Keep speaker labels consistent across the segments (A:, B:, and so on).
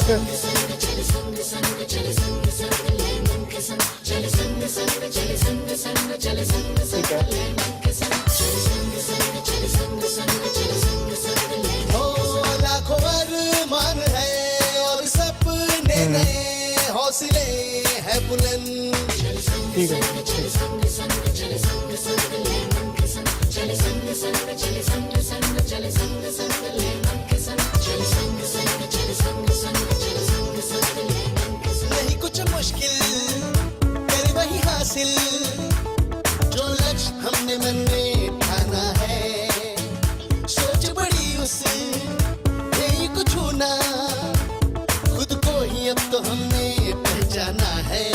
A: आके ठीक है।
B: लाखों अरमान है और सपने नए, हौसले है बुलंद।
A: ठीक है।
B: नहीं कुछ मुश्किल कर वही हासिल, जो लक्ष्य हमने मन में ठाना है। सोच बड़ी उसे यही कुछ होना, खुद को ही अब तो हमने पहचाना है।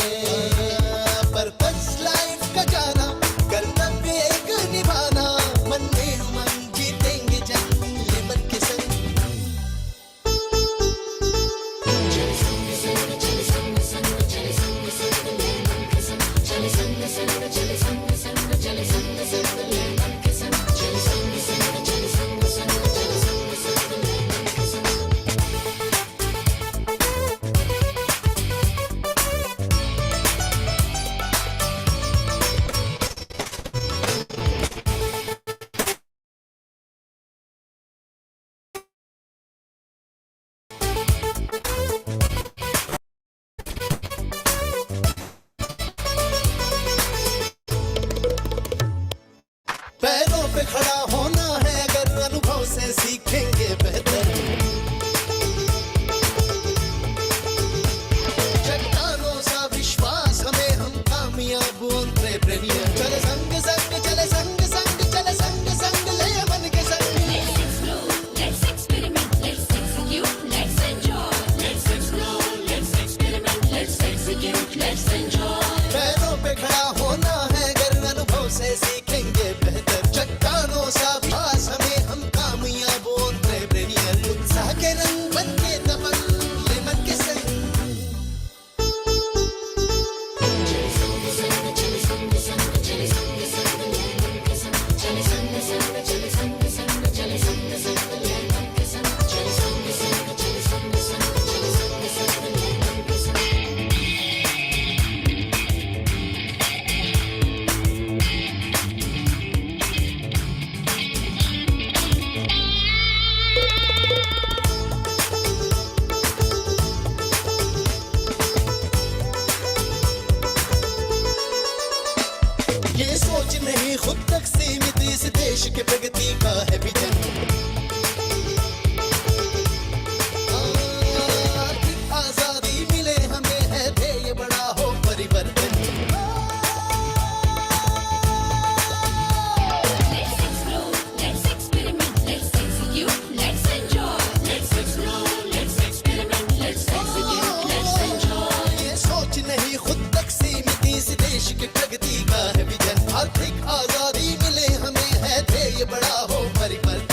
B: पर्पस लाइफ का जाना, कर्तव्य एक निभाना, मन में उमंग जीतेंगे जंग ये मन के संग। पैरों पे खड़ा होना है अगर अनुभव से सीखेंगे बेहतर। चट्टानों सा विश्वास हमें, हम कामयाब एंटरप्रेन्योर। चले संग संग, चले संग संग, चले संग संग, ले मन के संग।
C: Let's explore, let's experiment, let's execute, let's enjoy. Let's explore, let's experiment, let's execute, let's enjoy.
B: पैरों पे खड़ा होना है अगर अनुभव से सीखेंगे बेहतर। चट्टानों सा विश्वास हमें, हम कामयाब एंटरप्रेन्योर। उत्साह के रंग बन के तपन, ले मन के संग। ये सोच नहीं खुद तक सीमित, इस देश के प्रगति का है विजन। आर्थिक आजादी मिले हमें है ध्येय, बड़ा हो परिवर्तन।
C: Let's explore, let's experiment, let's execute, let's enjoy. Let's explore, let's experiment, let's execute, let's enjoy.
B: ये सोच नहीं खुद तक सीमित, इस देश के प्रगति का है विजन। आर्थिक आजादी मिले हमें है ध्येय, बड़ा हो परिवर्तन।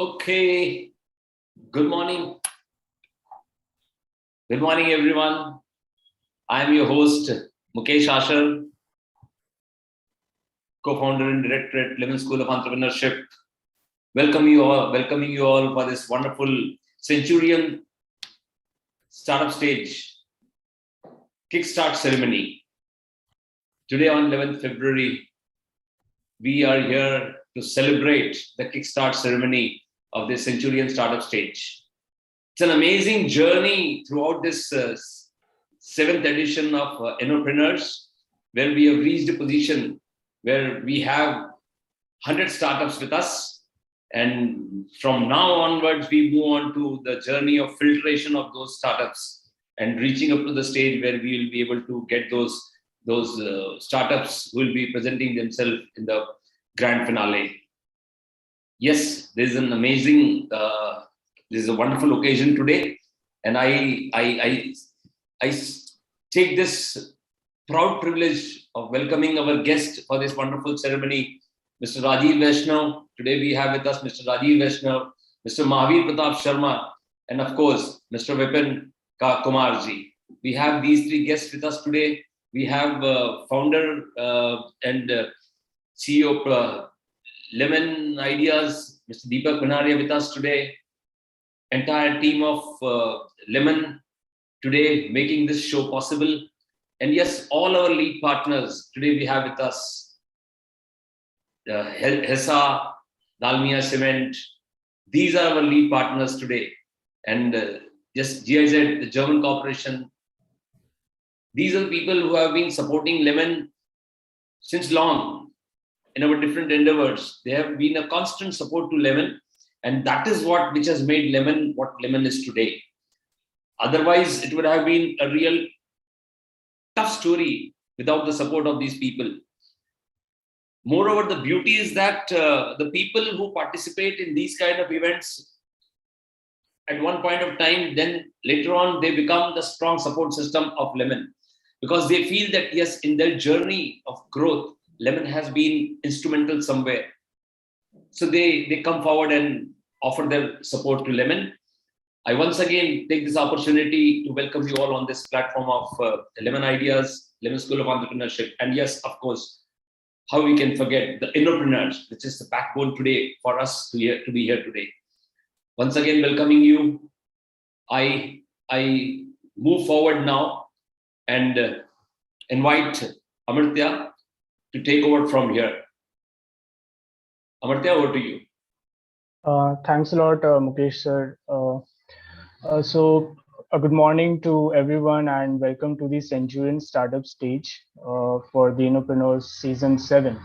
D: Okay, good morning. Good morning, everyone. I am your host, Mukesh Ashar, co-founder and director at Lemon School of Entrepreneurship. Welcoming you all for this wonderful Centurion Startup Stage Kickstart ceremony. Today on 11th February, we are here to celebrate the Kickstart ceremony of the Centurion Startup Stage. It's an amazing journey throughout this 7th edition of Innopreneurs, where we have reached a position where we have 100 startups with us. And from now onwards, we move on to the journey of filtration of those startups and reaching up to the stage where we will be able to get those startups who will be presenting themselves in the grand finale. Yes, this is an amazing, this is a wonderful occasion today. And I take this proud privilege of welcoming our guest for this wonderful ceremony, Mr. Rajeev Vaishnav. Today we have with us Mr. Rajeev Vaishnav, Mr. Mahavir Pratap Sharma, and of course, Mr. Vipin Kumar ji. We have these three guests with us today. We have founder and CEO of Lemon Ideas, Mr. Deepak Banaria with us today. Entire team of Lemon today making this show possible. And yes, all our lead partners today we have with us HESA, Dalmia Cement. These are our lead partners today. And just GIZ, the German corporation. These are people who have been supporting Lemon since long in our different endeavors. They have been a constant support to Lemon. And that is which has made Lemon what Lemon is today. Otherwise, it would have been a real tough story without the support of these people. Moreover, the beauty is that the people who participate in these kind of events at one point of time, then later on, they become the strong support system of Lemon, because they feel that, yes, in their journey of growth, Lemon has been instrumental somewhere. So they come forward and offer their support to Lemon. I once again take this opportunity to welcome you all on this platform of Lemon Ideas, Lemon School of Entrepreneurship. And yes, of course, how we can forget the Innopreneurs, which is the backbone today for us to be here today. Once again, welcoming you. I move forward now and invite Amartya to take over from here. Amartya, over to you.
A: Thanks a lot, Mukesh sir. Good morning to everyone and welcome to the Centurion Startup Stage for the Innopreneurs Season 7.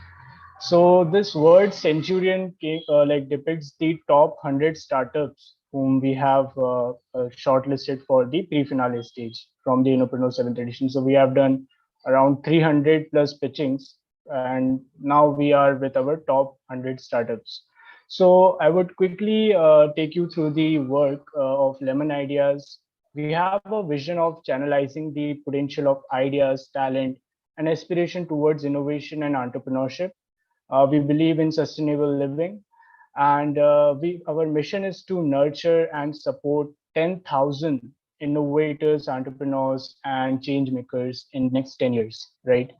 A: So this word Centurion depicts the top 100 startups whom we have shortlisted for the pre-finale stage from the Innopreneurs 7th edition. So we have done around 300 plus pitchings, and now we are with our top 100 startups. So I would quickly take you through the work of Lemon Ideas. We have a vision of channelizing the potential of ideas, talent, and aspiration towards innovation and entrepreneurship. We believe in sustainable living, and our mission is to nurture and support 10,000 innovators, entrepreneurs, and change makers in next 10 years, right?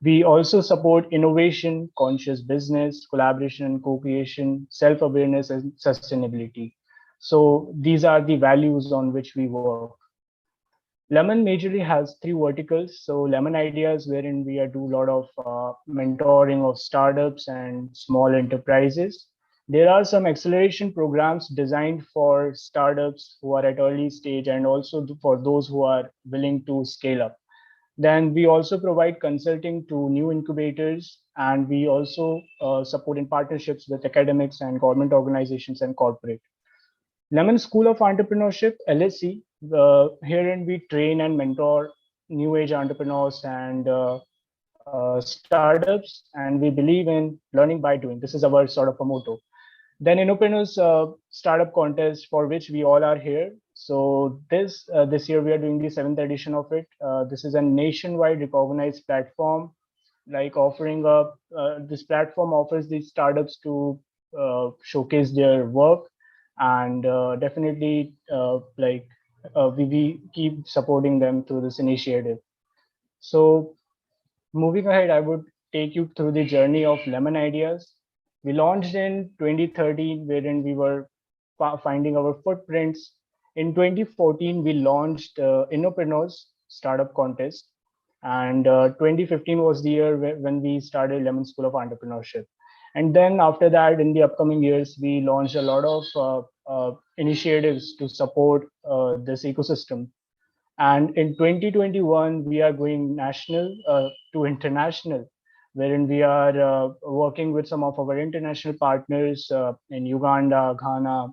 A: We also support innovation, conscious business, collaboration, co-creation, self-awareness, and sustainability. So these are the values on which we work. Lemon majorly has three verticals. So Lemon Ideas, wherein we do a lot of mentoring of startups and small enterprises. There are some acceleration programs designed for startups who are at early stage and also for those who are willing to scale up. Then we also provide consulting to new incubators, and we also support in partnerships with academics and government organizations and corporate. Lemon School of Entrepreneurship, LSE, herein we train and mentor new age entrepreneurs and startups, and we believe in learning by doing. This is our sort of a motto. Then Innopreneurs startup contest, for which we all are here. So this year we are doing the 7th edition of it. This is a nationwide recognized platform, like offering up, this platform offers these startups to showcase their work. and definitely we keep supporting them through this initiative. So moving ahead, I would take you through the journey of Lemon Ideas. We launched in 2013, wherein we were finding our footprints. In 2014, we launched Innopreneurs Startup Contest, and 2015 was the year when we started Lemon School of Entrepreneurship. And then after that, in the upcoming years, we launched a lot of initiatives to support this ecosystem. And in 2021, we are going national to international, wherein we are working with some of our international partners in Uganda, Ghana,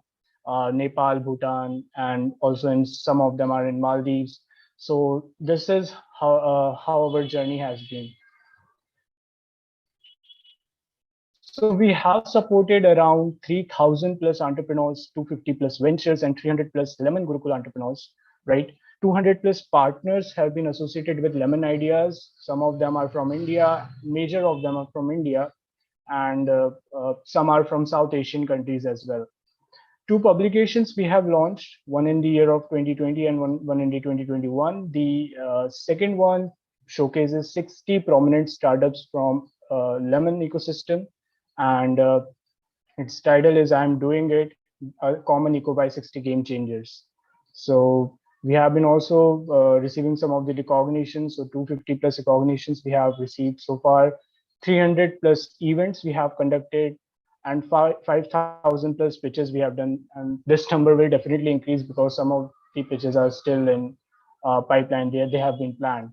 A: Nepal, Bhutan, and also in some of them are in Maldives. So this is how our journey has been. So we have supported around 3,000 plus entrepreneurs, 250 plus ventures, and 300 plus Lemon Gurukul entrepreneurs, right? 200 plus partners have been associated with Lemon Ideas. Some of them are from India, major of them are from India, and some are from South Asian countries as well. Two publications we have launched, one in the year of 2020 and one in the 2021. The second one showcases 60 prominent startups from Lemon ecosystem, and its title is "I'm Doing It: A Common Eco by 60 Game Changers." So we have been also receiving some of the recognitions. So 250 plus recognitions we have received so far. 300 plus events we have conducted, and 5,000 plus pitches we have done. And this number will definitely increase because some of the pitches are still in pipeline. They have been planned.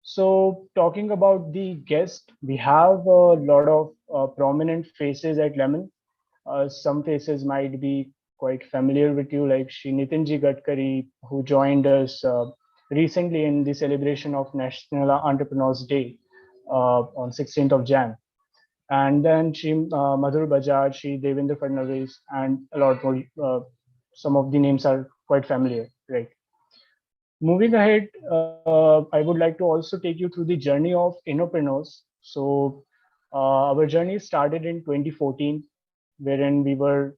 A: So talking about the guest, we have a lot of prominent faces at Lemon. Some faces might be quite familiar with you, like Shri Nitinji Gadkari, who joined us recently in the celebration of National Entrepreneurs Day on 16th of Jan. And then Shri Madhur Bajaj, Shri Devendra Fadnavis, and a lot more. Some of the names are quite familiar, right? Moving ahead, I would like to also take you through the journey of Innopreneurs. So our journey started in 2014, wherein we were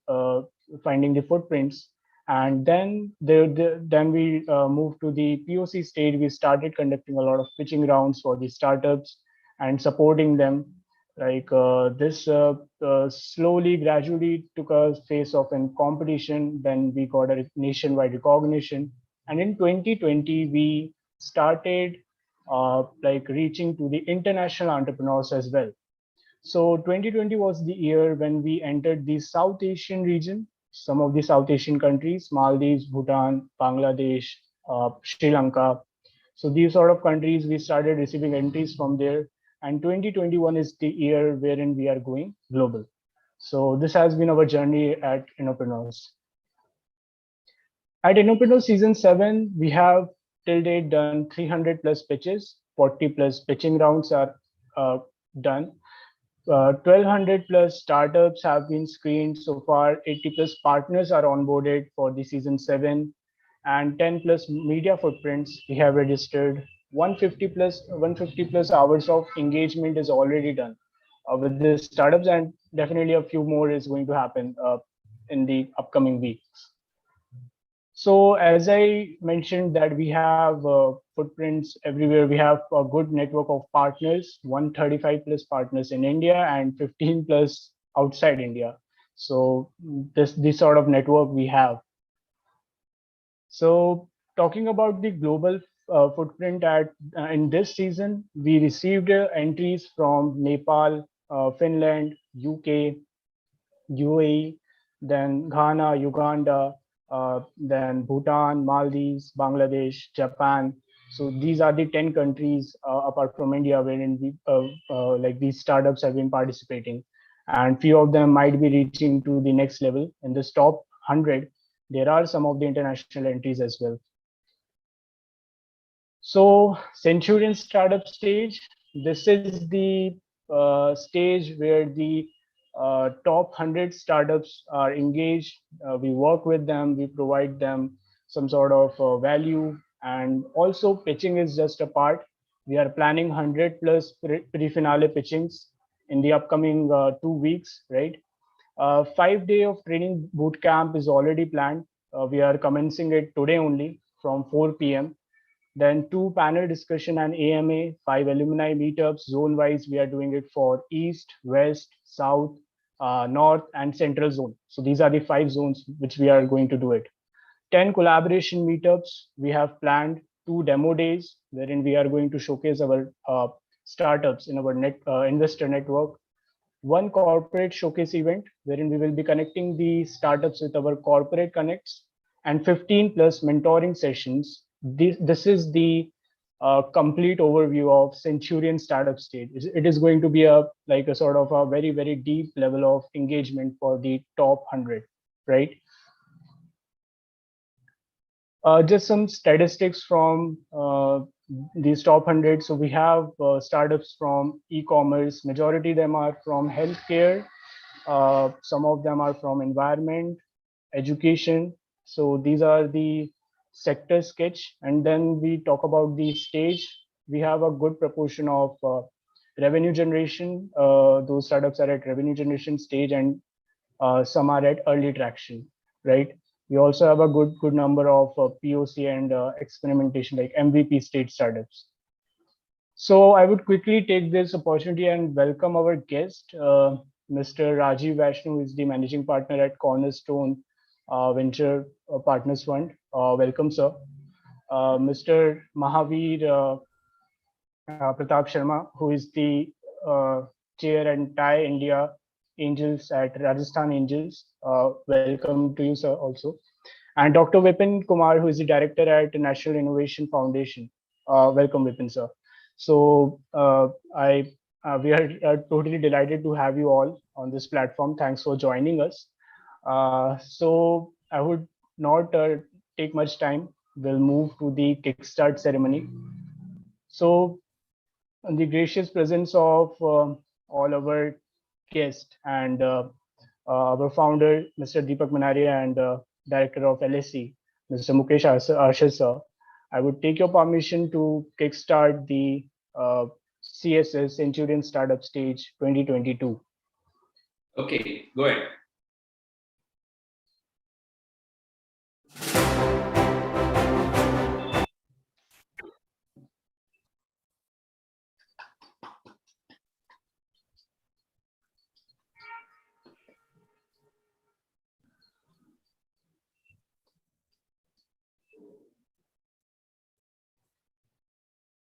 A: finding the footprints, and then then we moved to the POC stage. We started conducting a lot of pitching rounds for the startups and supporting them. Like this slowly, gradually took a phase of in competition. Then we got a nationwide recognition, and in 2020 we started like reaching to the international entrepreneurs as well. So 2020 was the year when we entered the South Asian region, some of the South Asian countries, Maldives, Bhutan, Bangladesh, Sri Lanka. So these sort of countries, we started receiving entries from there. And 2021 is the year wherein we are going global. So this has been our journey at Innopreneurs. At Innopreneurs Season 7, we have till date done 300 plus pitches, 40 plus pitching rounds are done. 1,200 plus startups have been screened so far. 80 plus partners are onboarded for the season 7, and 10 plus media footprints we have registered. 150 plus hours of engagement is already done with the startups, and definitely a few more is going to happen in the upcoming weeks. So as I mentioned that we have footprints everywhere. We have a good network of partners, 135 plus partners in India and 15 plus outside India. So this sort of network we have. So talking about the global footprint at in this season, we received entries from Nepal, Finland, UK, UAE, then Ghana, Uganda, then Bhutan, Maldives, Bangladesh, Japan. So these are the 10 countries apart from India wherein like these startups have been participating, and few of them might be reaching to the next level. In this top 100, there are some of the international entries as well. So Centurion Startup Stage, this is the stage where the top 100 startups are engaged. We work with them, we provide them some sort of value, and also pitching is just a part. We are planning 100 plus pre-finale pitchings in the upcoming 2 weeks, right? 5 day of training boot camp is already planned. We are commencing it today only from 4 p.m. Then 2 panel discussion and AMA, 5 alumni meetups, zone wise. We are doing it for East, West, South, North, and Central zone. So these are the 5 zones which we are going to do it. 10 collaboration meetups. We have planned 2 demo days wherein we are going to showcase our startups in our investor network. 1 corporate showcase event wherein we will be connecting the startups with our corporate connects, and 15 plus mentoring sessions. This is the complete overview of Centurion Startup Stage. It is going to be a like a sort of a very deep level of engagement for the top 100, right? Just some statistics from these top 100. So we have startups from e-commerce. Majority of them are from healthcare. Some of them are from environment, education. So these are the sector sketch. And then we talk about the stage. We have a good proportion of revenue generation. Those startups are at revenue generation stage, and some are at early traction, right? We also have a good number of POC and experimentation, like MVP stage startups. So I would quickly take this opportunity and welcome our guest, Mr. Rajeev Vaishnav, who is the managing partner at Cornerstone Venture Partners Fund. Welcome, sir. Mr. Mahavir Pratap Sharma, who is the chair and Thai India Angels at Rajasthan Angels. Welcome to you, sir, also. And Dr. Vipin Kumar, who is the director at National Innovation Foundation. Welcome, Vipin, sir. So we are totally delighted to have you all on this platform. Thanks for joining us. So I would not take much time. We'll move to the Kickstart ceremony. So in the gracious presence of all our guests and our founder, Mr. Deepak Manaria, and director of LSE, Mr. Mukesh Arshad, sir, I would take your permission to kickstart the CSS Centurion Startup Stage 2022.
D: Okay, go ahead.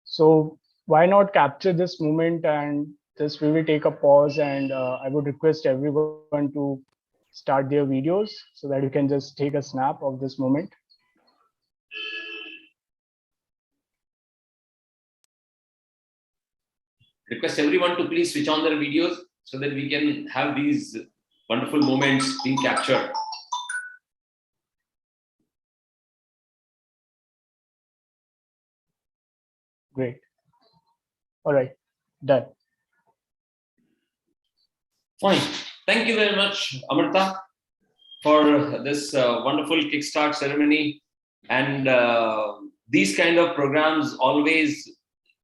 A: So why not capture this moment, and this we will take a pause, and I would request everyone to start their videos so that you can just take a snap of this moment.
D: Request everyone to please switch on their videos so that we can have these wonderful moments being captured.
A: Great. All right, done.
D: Fine. Thank you very much, Amrita, for this wonderful Kickstart ceremony. And these kind of programs always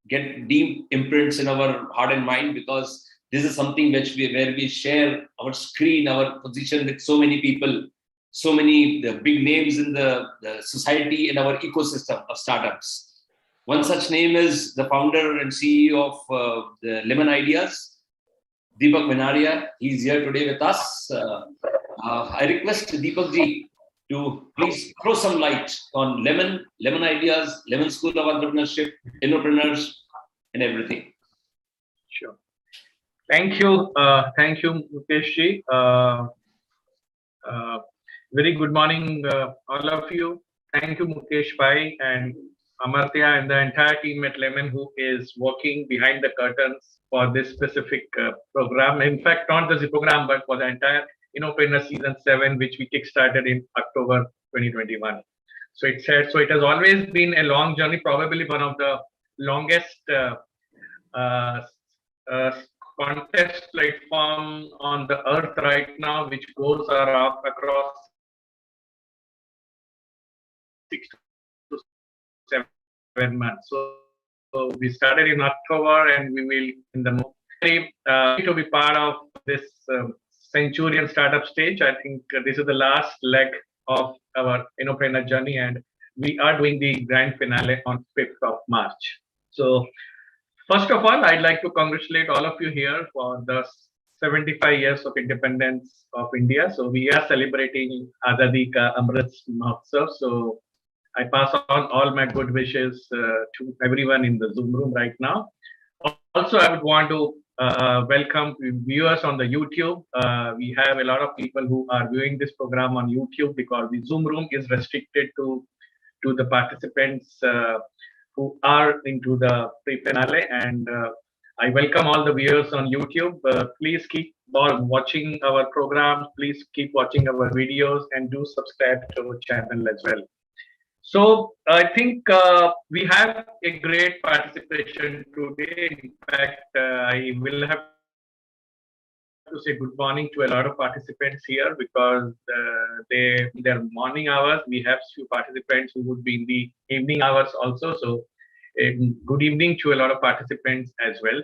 D: get deep imprints in our heart and mind, because this is something where we share our screen, our position with so many people, so many big names in the society, in our ecosystem of startups. One such name is the founder and CEO of the Lemon Ideas, Deepak Manaria. He's here today with us. I request Deepak ji to please throw some light on Lemon Ideas, Lemon School of Entrepreneurship, Innopreneurs, and everything.
E: Sure. Thank you, Mukesh ji. Very good morning, all of you. Thank you, Mukesh bhai and Amartya and the entire team at Lemon, who is working behind the curtains for this specific program. In fact, not just the program, but for the entire Innopreneurs Season 7, which we kickstarted in October 2021. So it has always been a long journey, probably one of the longest contest platform on the earth right now, which goes across 6 to 7 months. So we started in October, and we will in the to be part of this Centurion Startup Stage. I think this is the last leg of our Innopreneur journey, and we are doing the grand finale on 5th of March. So, first of all, I'd like to congratulate all of you here for the 75 years of independence of India. So, we are celebrating Azadi Ka Amrit Mahotsav. So, I pass on all my good wishes to everyone in the Zoom room right now. Also, I would want to welcome viewers on the YouTube. We have a lot of people who are viewing this program on YouTube because the Zoom room is restricted to the participants who are into the pre-finale. And I welcome all the viewers on YouTube. Please keep watching our program. Please keep watching our videos and do subscribe to our channel as well. So I think we have a great participation today. In fact, I will have to say good morning to a lot of participants here because they're morning hours. We have few participants who would be in the evening hours also. So good evening to a lot of participants as well.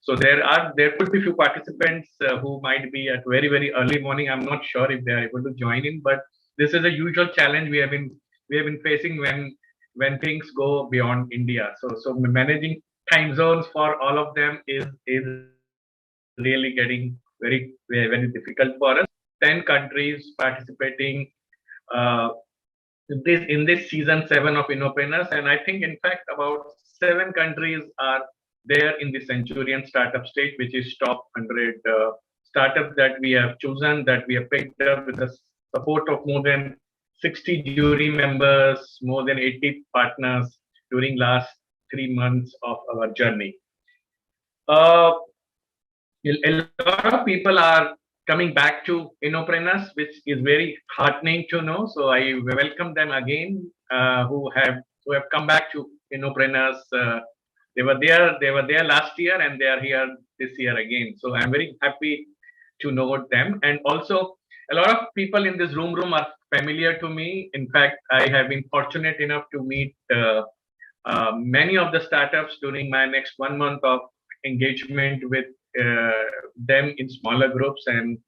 E: So there could be few participants who might be at very early morning. I'm not sure if they are able to join in, but this is a usual challenge we have been facing when things go beyond India. So managing time zones for all of them is really getting very difficult for us. 10 countries participating in this season 7 of Innopreneurs, and I think in fact about 7 countries are there in the Centurion Startup Stage, which is top 100 startups that we have chosen, that we have picked up with the support of more than 60 jury members, more than 80 partners during last 3 months of our journey. A lot of people are coming back to Innopreneurs, which is very heartening to know. So I welcome them again who have come back to Innopreneurs. They were there last year and they are here this year again. So I'm very happy to know them. And also a lot of people in this room are familiar to me. In fact, I have been fortunate enough to meet many of the startups during my next 1 month of engagement with them in smaller groups. And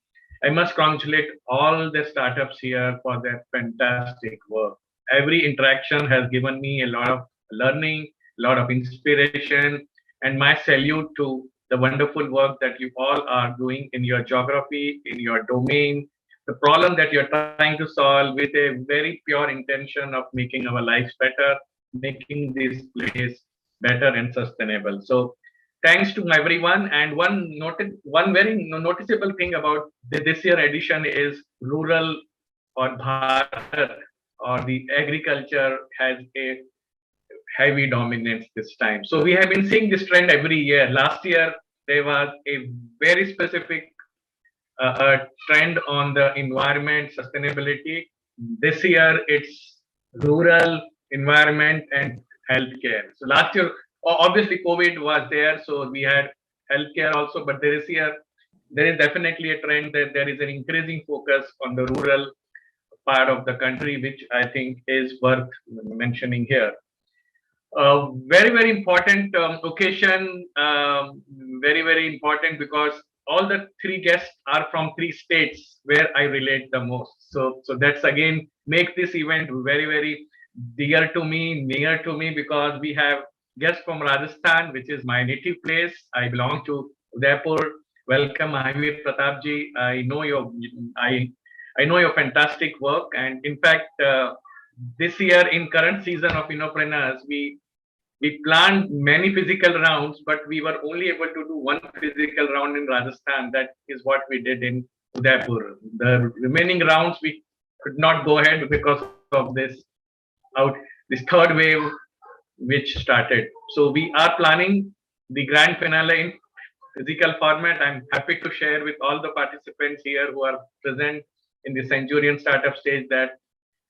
E: I must congratulate all the startups here for their fantastic work. Every interaction has given me a lot of learning, a lot of inspiration, and my salute to the wonderful work that you all are doing in your geography, in your domain, the problem that you're trying to solve with a very pure intention of making our lives better, making this place better and sustainable. So thanks to everyone. And one very noticeable thing about this year edition is rural or Bharat or the agriculture has a heavy dominance this time. So we have been seeing this trend every year. Last year, there was a very specific trend on the environment sustainability. This year, it's rural, environment, and healthcare. So last year, obviously, COVID was there, so we had healthcare also. But this year, there is definitely a trend that there is an increasing focus on the rural part of the country, which I think is worth mentioning here. Very important occasion, very important because all the 3 guests are from 3 states where I relate the most. So that's again make this event very dear to me, near to me, because we have guests from Rajasthan, which is my native place. I belong to Udaipur. Welcome, Mahavir, Pratap ji. I know your fantastic work, and in fact, this year in current season of Innopreneurs, we planned many physical rounds, but we were only able to do 1 physical round in Rajasthan. That is what we did in Udaipur. The remaining rounds we could not go ahead because of this 3rd wave which started. So we are planning the grand finale in physical format. I'm happy to share with all the participants here who are present in the Centurion Startup Stage that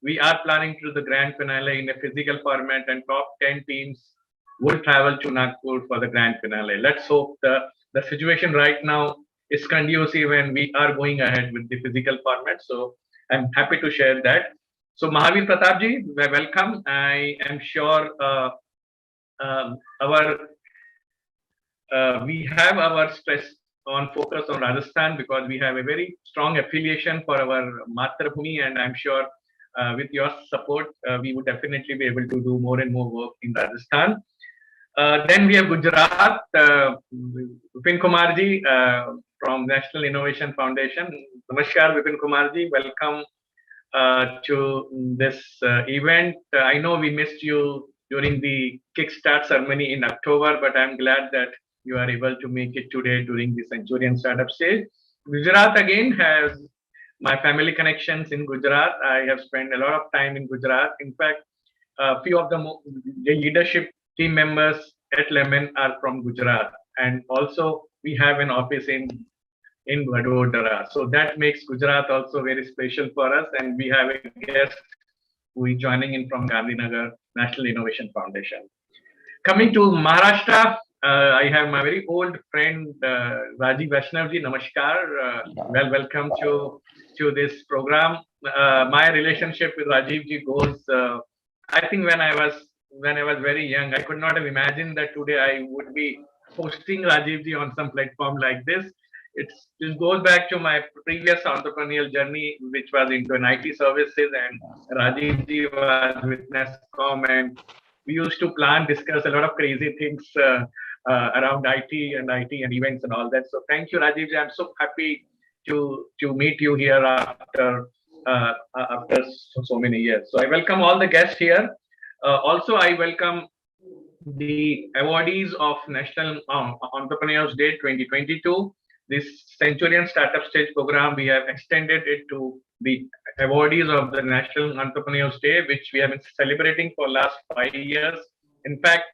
E: we are planning to do the grand finale in a physical format, and top 10 teams will travel to Nagpur for the grand finale. Let's hope the situation right now is conducive and we are going ahead with the physical format. So I'm happy to share that. So Mahavir, Pratap ji, welcome. I am sure we have our stress on focus on Rajasthan because we have a very strong affiliation for our Matrabhumi, and I'm sure with your support, we would definitely be able to do more and more work in Rajasthan. Then we have Gujarat, Vipin Kumarji from National Innovation Foundation. Namaskar, Vipin Kumarji. Welcome to this event. I know we missed you during the Kickstart ceremony in October, but I'm glad that you are able to make it today during the Centurion Startup Stage. Gujarat again has my family connections in Gujarat. I have spent a lot of time in Gujarat. In fact, a few of the leadership team members at Lemon are from Gujarat, and also we have an office in Vadodara. So that makes Gujarat also very special for us, and we have a guest who is joining in from Gandhinagar National Innovation Foundation. Coming to Maharashtra, I have my very old friend Rajeev Vaishnav ji. Namaskar. Welcome to this program. My relationship with Rajeev ji goes. I think when I was very young, I could not have imagined that today I would be hosting Rajeev ji on some platform like this. This goes back to my previous entrepreneurial journey, which was into an IT services, and Rajeev ji was with Nescom, and we used to discuss a lot of crazy things around IT and events and all that. So thank you, Rajeev ji. I'm so happy to meet you here after so many years. So I welcome all the guests here. Also, I welcome the awardees of National Entrepreneurials Day 2022. This Centurion Startup Stage program, we have extended it to the awardees of the National Entrepreneurials Day, which we have been celebrating for last 5 years. In fact,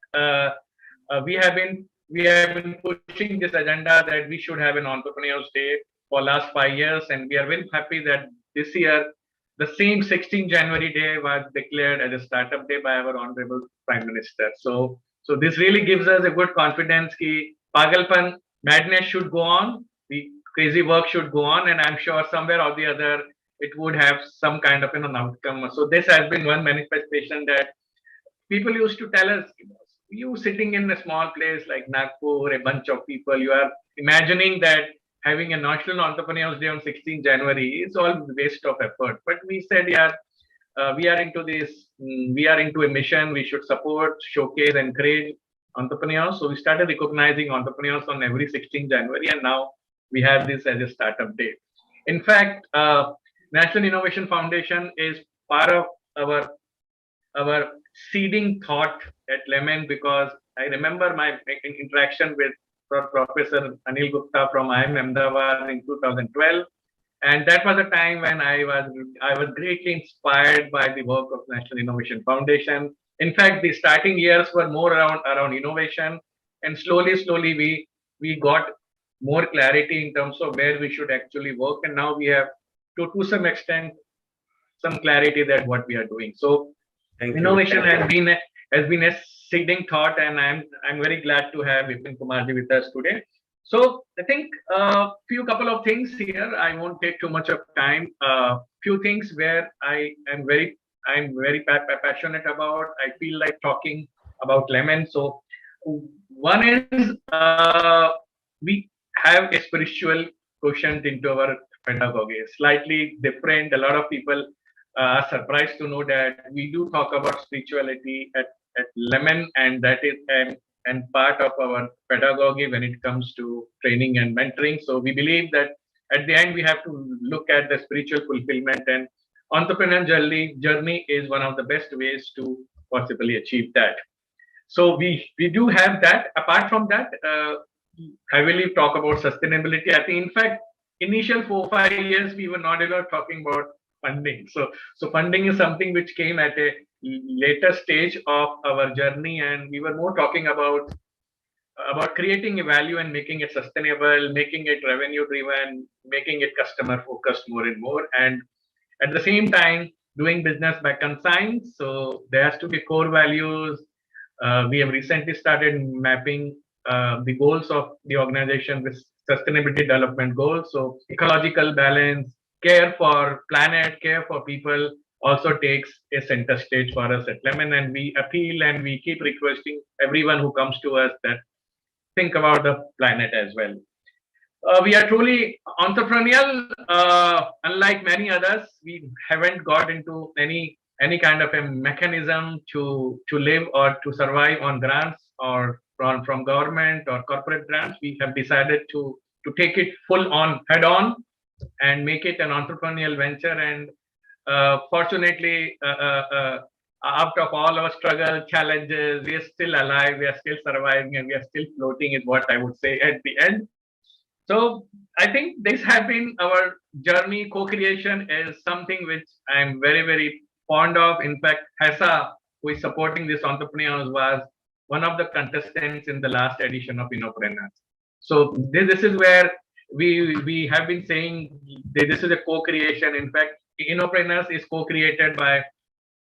E: we have been pushing this agenda that we should have an Entrepreneurials Day for last 5 years, and we are very happy that this year the same 16 January day was declared as a startup day by our Honorable Prime Minister. So this really gives us a good confidence that Pagalpan madness should go on, the crazy work should go on, and I'm sure somewhere or the other it would have some kind of an outcome. So this has been one manifestation that people used to tell us, you sitting in a small place like Nagpur, a bunch of people, you are imagining that having a National Entrepreneurs Day on 16 January is all waste of effort. But we said, yeah, we are into this, we are into a mission, we should support, showcase, encourage entrepreneurs. So we started recognizing entrepreneurs on every 16 January, and now we have this as a startup day. In fact, National Innovation Foundation is part of our seeding thought at Lemon, because I remember my interaction with Professor Anil Gupta from IIM Ahmedabad in 2012, and that was a time when I was greatly inspired by the work of National Innovation Foundation. In fact, the starting years were more around innovation, and slowly we got more clarity in terms of where we should actually work, and now we have to some extent some clarity that what we are doing. So innovation has been a seeding thought, and I'm very glad to have Vipin Kumarji with us today. So I think couple of things here. I won't take too much of time. Few things where I'm very passionate about. I feel like talking about Lemon. So one is we have a spiritual quotient into our pedagogy, slightly different. A lot of people are surprised to know that we do talk about spirituality at Lemon, and that is and part of our pedagogy when it comes to training and mentoring. So we believe that at the end we have to look at the spiritual fulfillment, and entrepreneurial journey is one of the best ways to possibly achieve that. So we do have that. Apart from that, heavily talk about sustainability. I think in fact initial 4-5 years we were not even talking about funding. So funding is something which came at a later stage of our journey, and we were more talking about creating a value and making it sustainable, making it revenue driven, making it customer focused more and more, and at the same time doing business by conscience. So there has to be core values. We have recently started mapping the goals of the organization with sustainability development goals. So ecological balance, care for planet, care for people also takes a center stage for us at Lemon, and we appeal and we keep requesting everyone who comes to us that think about the planet as well. We are truly entrepreneurial. Unlike many others, we haven't got into any kind of a mechanism to live or to survive on grants or from government or corporate grants. We have decided to take it full on, head on, and make it an entrepreneurial venture. And fortunately, out of all our struggle, challenges, we are still alive, we are still surviving, and we are still floating, is what I would say at the end. So I think this has been our journey. Co-creation is something which I'm very, very fond of. In fact, Hessa, who is supporting this entrepreneurs, was one of the contestants in the last edition of Innopreneurs. So this is where we have been saying this is a co-creation. In fact, Innopreneurs is co-created by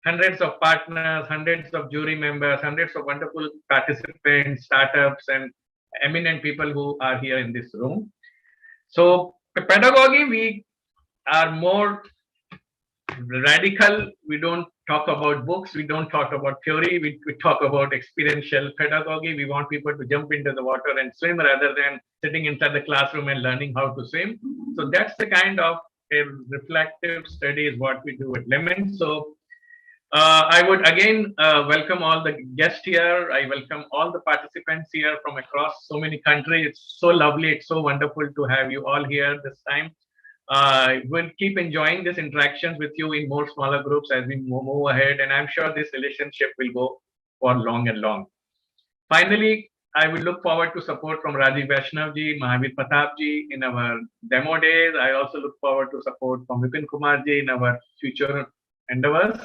E: hundreds of partners, hundreds of jury members, hundreds of wonderful participants, startups, and eminent people who are here in this room. So pedagogy, we are more radical. We don't talk about books. We don't talk about theory. We talk about experiential pedagogy. We want people to jump into the water and swim rather than sitting inside the classroom and learning how to swim. So that's the kind of a reflective study is what we do at Lemon. So I would again welcome all the guests here. I welcome all the participants here from across so many countries. It's so lovely. It's so wonderful to have you all here this time. We'll keep enjoying these interactions with you in more smaller groups as we move ahead. And I'm sure this relationship will go for long and long. Finally, I will look forward to support from Rajeev Vaishnav ji, Mahavir Pratap ji in our demo days. I also look forward to support from Vipin Kumar ji in our future endeavors.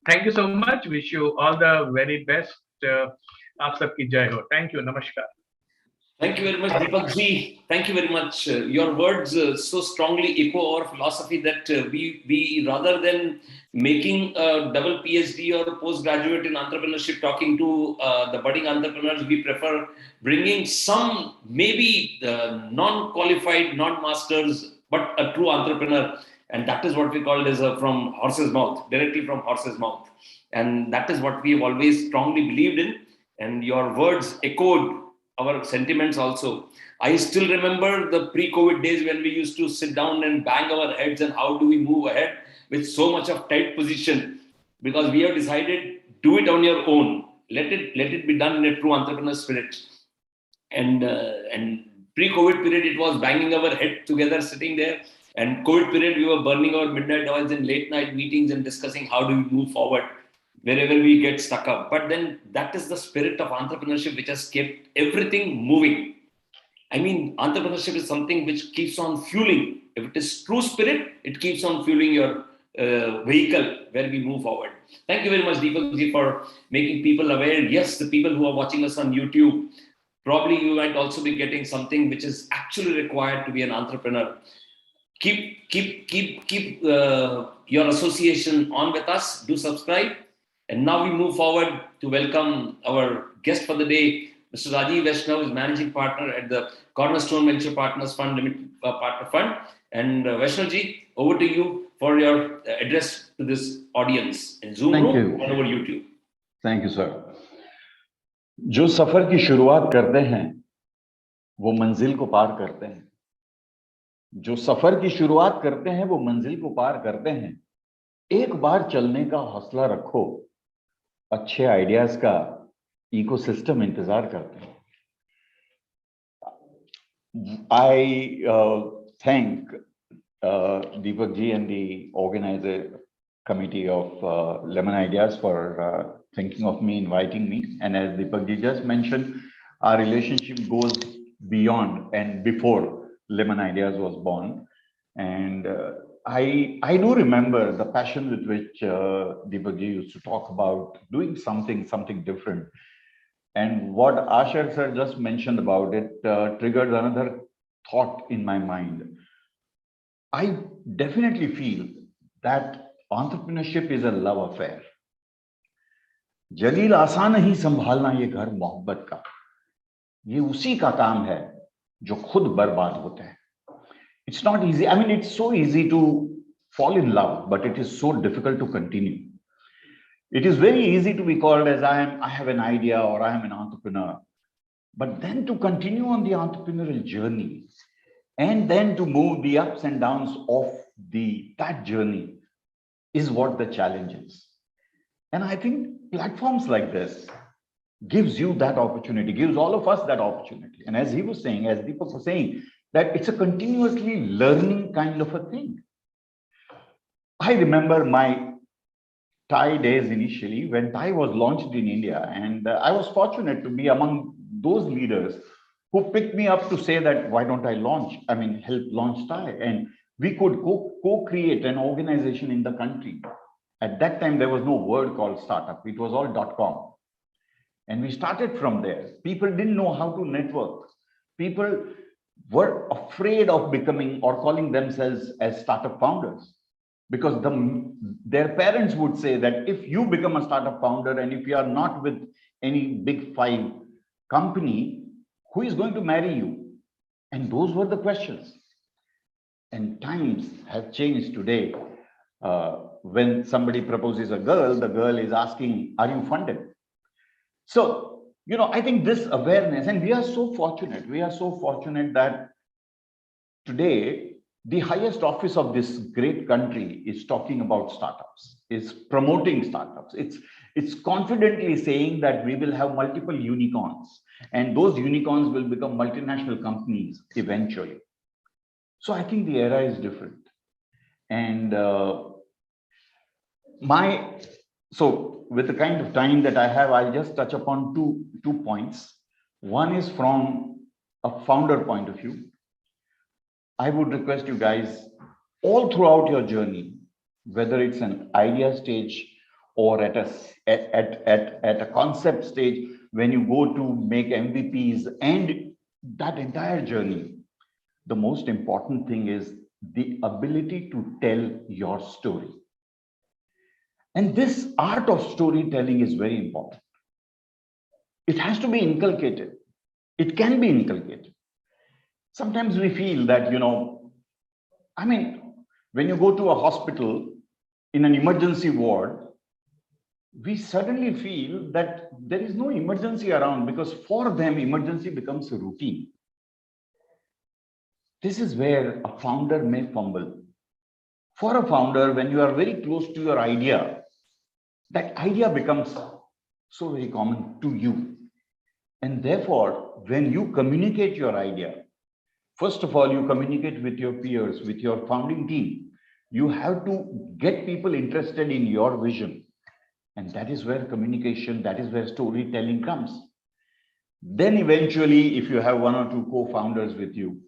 E: Thank you so much. Wish you all the very best. Aap sabki jai ho. Thank you. Namaskar.
D: Thank you very much, Deepak ji. Thank you very much. Your words so strongly echo our philosophy that we rather than making a double PhD or postgraduate in entrepreneurship, talking to the budding entrepreneurs, we prefer bringing some maybe non-qualified, non-masters, but a true entrepreneur. And that is what we call as from horse's mouth, directly from horse's mouth. And that is what we have always strongly believed in. And your words echoed our sentiments also. I still remember the pre-COVID days when we used to sit down and bang our heads and how do we move ahead with so much of tight position, because we have decided do it on your own. Let it be done in a true entrepreneur spirit. And pre-COVID period, it was banging our head together, sitting there. And COVID period, we were burning our midnight oils in late night meetings and discussing how do we move forward wherever we get stuck up. But then that is the spirit of entrepreneurship which has kept everything moving. I mean, entrepreneurship is something which keeps on fueling. If it is true spirit, it keeps on fueling your vehicle where we move forward. Thank you very much, Deepak ji, for making people aware. Yes, the people who are watching us on YouTube, probably you might also be getting something which is actually required to be an entrepreneur. Keep your association on with us. Do subscribe. And now we move forward to welcome our guest for the day, Mr. Rajeev Vaishnav, is managing partner at the Cornerstone Venture Partners Fund Limited Partner Fund. And Vaishnav ji, over to you for your address to this audience in Zoom room and over YouTube.
F: Thank you, sir. जो सफर की शुरुआत करते हैं वो मंजिल को पार करते हैं. जो सफर की शुरुआत करते हैं वो मंजिल को पार करते हैं. एक बार चलने का हौसला रखो, अच्छे आइडियाज का इकोसिस्टम इंतजार करते हैं. I thank Deepak ji and the organizer committee of Lemon Ideas for thinking of me, inviting me. And as Deepak ji just mentioned, our relationship goes beyond and before Lemon Ideas was born. And I do remember the passion with which Deepak ji used to talk about doing something different. And what Ashar sir just mentioned about it triggered another thought in my mind. I definitely feel that entrepreneurship is a love affair. जलील आसान नहीं संभालना ये घर मोहब्बत का. ये उसी का काम है जो खुद बर्बाद होते हैं. It's not easy. I mean, it's so easy to fall in love, but it is so difficult to continue. It is very easy to be called as I have an idea or I am an entrepreneur. But then to continue on the entrepreneurial journey and then to move the ups and downs of that journey is what the challenge is. And I think platforms like this gives you that opportunity, gives all of us that opportunity. And as he was saying, as Deepak was saying, that it's a continuously learning kind of a thing. I remember my Thai days initially when Thai was launched in India, and I was fortunate to be among those leaders who picked me up to say that why don't I help launch Thai, and we could co-create an organization in the country. At that time, there was no word called startup. It was all .com. And we started from there. People didn't know how to network. People were afraid of becoming or calling themselves as startup founders, because their parents would say that if you become a startup founder and if you are not with any big 5 company, who is going to marry you? And those were the questions. And times have changed today. When somebody proposes a girl, the girl is asking, are you funded? So, I think this awareness, and we are so fortunate that today, the highest office of this great country is talking about startups, is promoting startups. It's confidently saying that we will have multiple unicorns, and those unicorns will become multinational companies eventually. So I think the era is different. And so with the kind of time that I have, I'll just touch upon two points. One is from a founder point of view. I would request you guys all throughout your journey, whether it's an idea stage or at a concept stage, when you go to make MVPs and that entire journey, the most important thing is the ability to tell your story. And this art of storytelling is very important. It has to be inculcated. It can be inculcated. Sometimes we feel that, when you go to a hospital in an emergency ward, we suddenly feel that there is no emergency around, because for them, emergency becomes a routine. This is where a founder may fumble. For a founder, when you are very close to your idea, that idea becomes so very common to you. And therefore, when you communicate your idea, first of all, you communicate with your peers, with your founding team. You have to get people interested in your vision. And that is where communication, that is where storytelling comes. Then eventually, if you have 1 or 2 co-founders with you,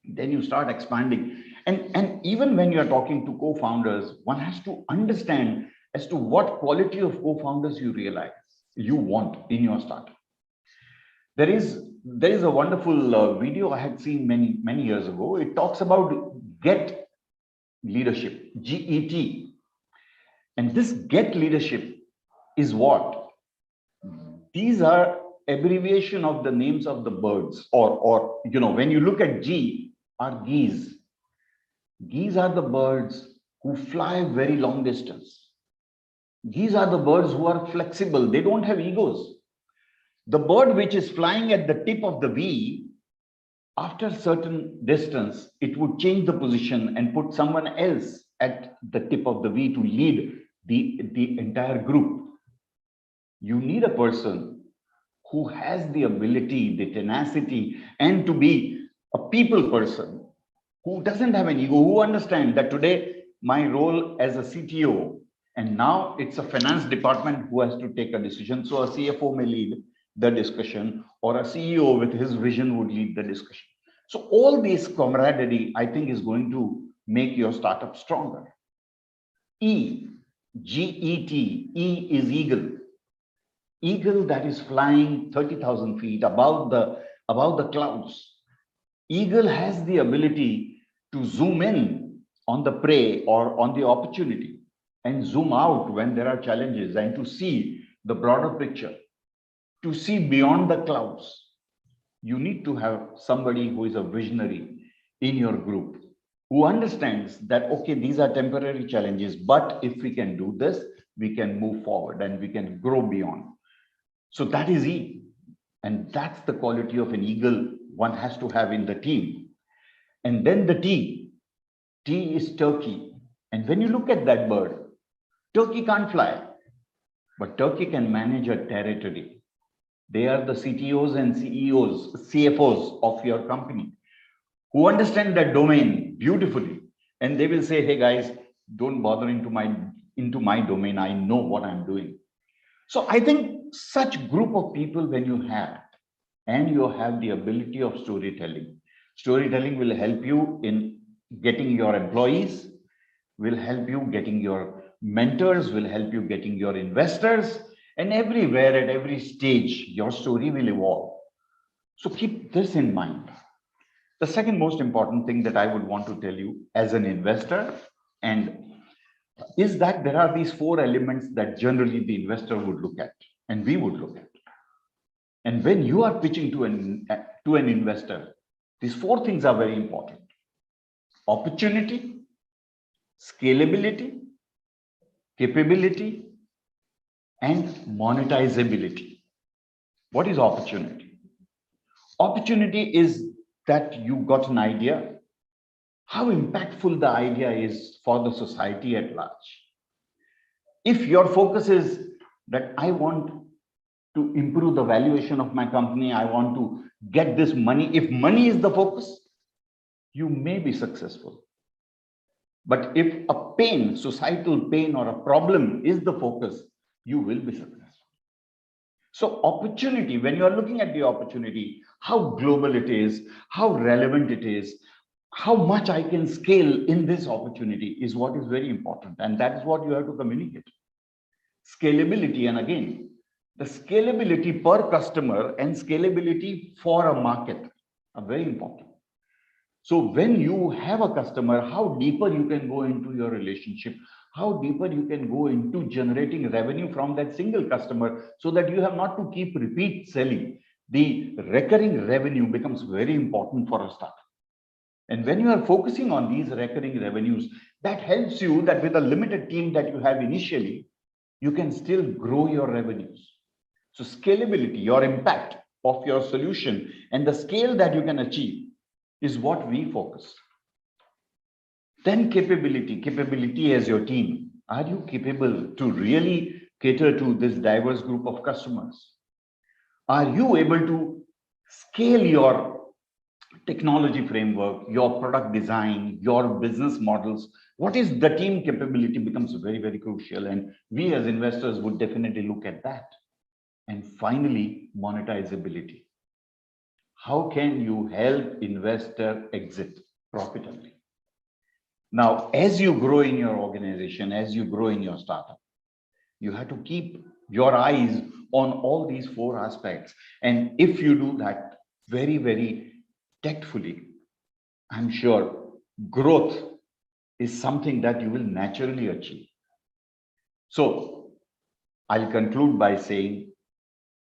F: then you start expanding. And even when you are talking to co-founders, one has to understand as to what quality of co-founders you want in your startup. There is a wonderful video I had seen many years ago. It talks about GET leadership, GET. And this GET leadership is what? These are abbreviation of the names of the birds, or when you look at G, are geese. Geese are the birds who fly very long distance. Geese are the birds who are flexible. They don't have egos. The bird which is flying at the tip of the V, after a certain distance, it would change the position and put someone else at the tip of the V to lead the entire group. You need a person who has the ability, the tenacity, and to be a people person who doesn't have an ego, who understands that today my role as a CTO, and now it's a finance department who has to take a decision. So a CFO may lead the discussion, or a CEO with his vision would lead the discussion. So all this camaraderie, I think, is going to make your startup stronger. E, G-E-T, E is eagle. Eagle that is flying 30,000 feet above the clouds. Eagle has the ability to zoom in on the prey or on the opportunity and zoom out when there are challenges, and to see the broader picture, to see beyond the clouds. You need to have somebody who is a visionary in your group, who understands that, okay, these are temporary challenges, but if we can do this, we can move forward and we can grow beyond. So that is E. And that's the quality of an eagle one has to have in the team. And then the T is turkey. And when you look at that bird, turkey can't fly, but turkey can manage a territory. They are the CTOs and CEOs, CFOs of your company who understand that domain beautifully. And they will say, hey guys, don't bother into my domain. I know what I'm doing. So I think such group of people, when you have, and you have the ability of storytelling will help you in getting your employees, will help you getting your mentors, will help you getting your investors, and everywhere at every stage, your story will evolve. So keep this in mind. The second most important thing that I would want to tell you as an investor and is that there are these 4 elements that generally the investor would look at and we would look at. And when you are pitching to an investor, these 4 things are very important: opportunity, scalability, capability, and monetizability. What is opportunity? Opportunity is that you got an idea, how impactful the idea is for the society at large. If your focus is that I want to improve the valuation of my company, I want to get this money, if money is the focus, you may be successful. But if a pain, societal pain or a problem is the focus, you will be successful. So opportunity, when you are looking at the opportunity, how global it is, how relevant it is, how much I can scale in this opportunity is what is very important. And that is what you have to communicate. Scalability, and again, the scalability per customer and scalability for a market are very important. So when you have a customer, how deeper you can go into your relationship, how deeper you can go into generating revenue from that single customer so that you have not to keep repeat selling. The recurring revenue becomes very important for a startup. And when you are focusing on these recurring revenues, that helps you that with a limited team that you have initially, you can still grow your revenues. So scalability, your impact of your solution and the scale that you can achieve is what we focus. Then capability as your team. Are you capable to really cater to this diverse group of customers? Are you able to scale your technology framework, your product design, your business models? What is the team capability becomes very, very crucial. And we as investors would definitely look at that. And finally, monetizability. How can you help investor exit profitably? Now, as you grow in your organization, as you grow in your startup, you have to keep your eyes on all these 4 aspects. And if you do that very, very tactfully, I'm sure growth is something that you will naturally achieve. So I'll conclude by saying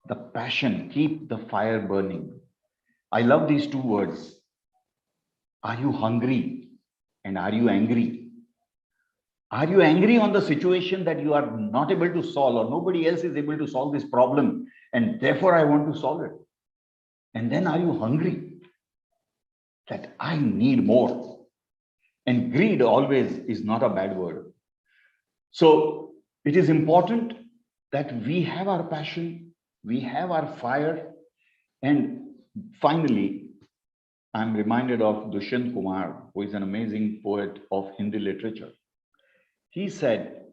F: the passion, keep the fire burning. I love these 2 words. Are you hungry and are you angry? Are you angry on the situation that you are not able to solve or nobody else is able to solve this problem and therefore I want to solve it? And then are you hungry that I need more? And greed always is not a bad word. So it is important that we have our passion, we have our fire. And finally, I'm reminded of Kumar, who is an amazing poet of Hindi literature. He said,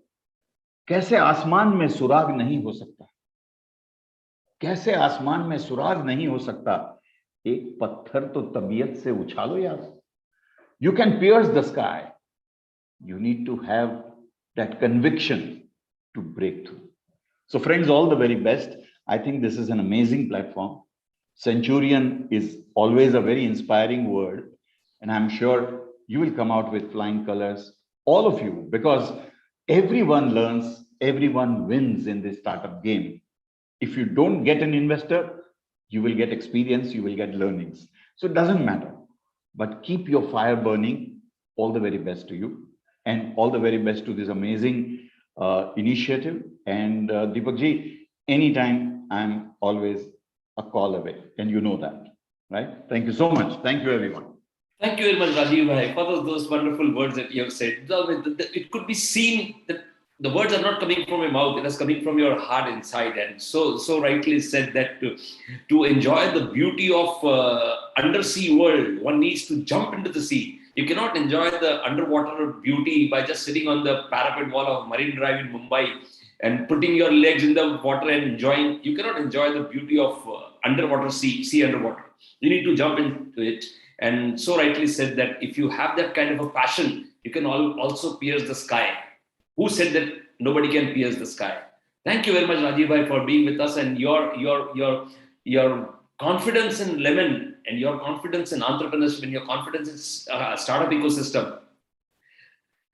F: कैसे आसमान में सुराग नहीं हो सकता, कैसे आसमान में सुराग नहीं हो सकता, एक पत्थर तो तबीयत से उछालो यार. You can pierce the sky. You need to have that conviction to break through. So friends, all the very best. I think this is an amazing platform. Centurion is always a very inspiring word. And I'm sure you will come out with flying colors, all of you, because everyone learns, everyone wins in this startup game. If you don't get an investor, you will get experience, you will get learnings. So it doesn't matter, but keep your fire burning. All the very best to you and all the very best to this amazing initiative. And Deepak ji, anytime, I'm always a call away, and you know that, right? Thank you so much. Thank you, everyone.
D: Thank you very much, Rajeev, for those wonderful words that you have said. It could be seen that the words are not coming from your mouth; it is coming from your heart inside. And so rightly said that to enjoy the beauty of undersea world, one needs to jump into the sea. You cannot enjoy the underwater beauty by just sitting on the parapet wall of Marine Drive in Mumbai and putting your legs in the water and enjoying. You cannot enjoy the beauty of underwater sea underwater. You need to jump into it. And so rightly said that if you have that kind of a passion, you can also pierce the sky. Who said that nobody can pierce the sky? Thank you very much, Rajeev, for being with us, and your confidence in Lemon and your confidence in entrepreneurship and your confidence in startup ecosystem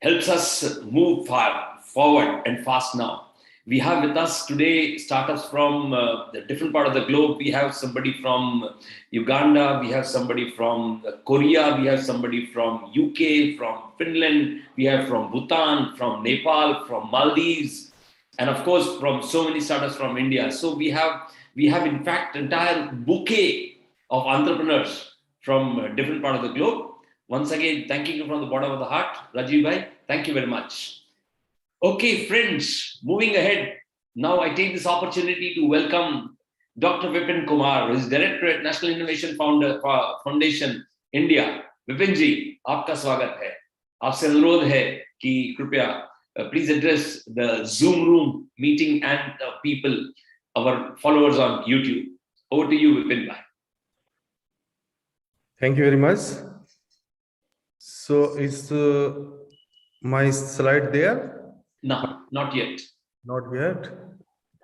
D: helps us move forward and fast now. We have with us today startups from the different part of the globe. We have somebody from Uganda, we have somebody from Korea, we have somebody from UK, from Finland, we have from Bhutan, from Nepal, from Maldives, and of course from so many startups from India. So we have in fact entire bouquet of entrepreneurs from different part of the globe. Once again, thanking you from the bottom of the heart, Rajeev bhai. Thank you very much. Okay, friends, moving ahead. Now I take this opportunity to welcome Dr. Vipin Kumar, who is Director at National Innovation Foundation, India. Vipin ji, आपका स्वागत है. आपसे अनुरोध है कि कृपया please address the Zoom room meeting and the people, our followers on YouTube. Over to you, Vipin bhai.
G: Thank you very much. So is my slide there?
D: No, not yet.
G: Not yet.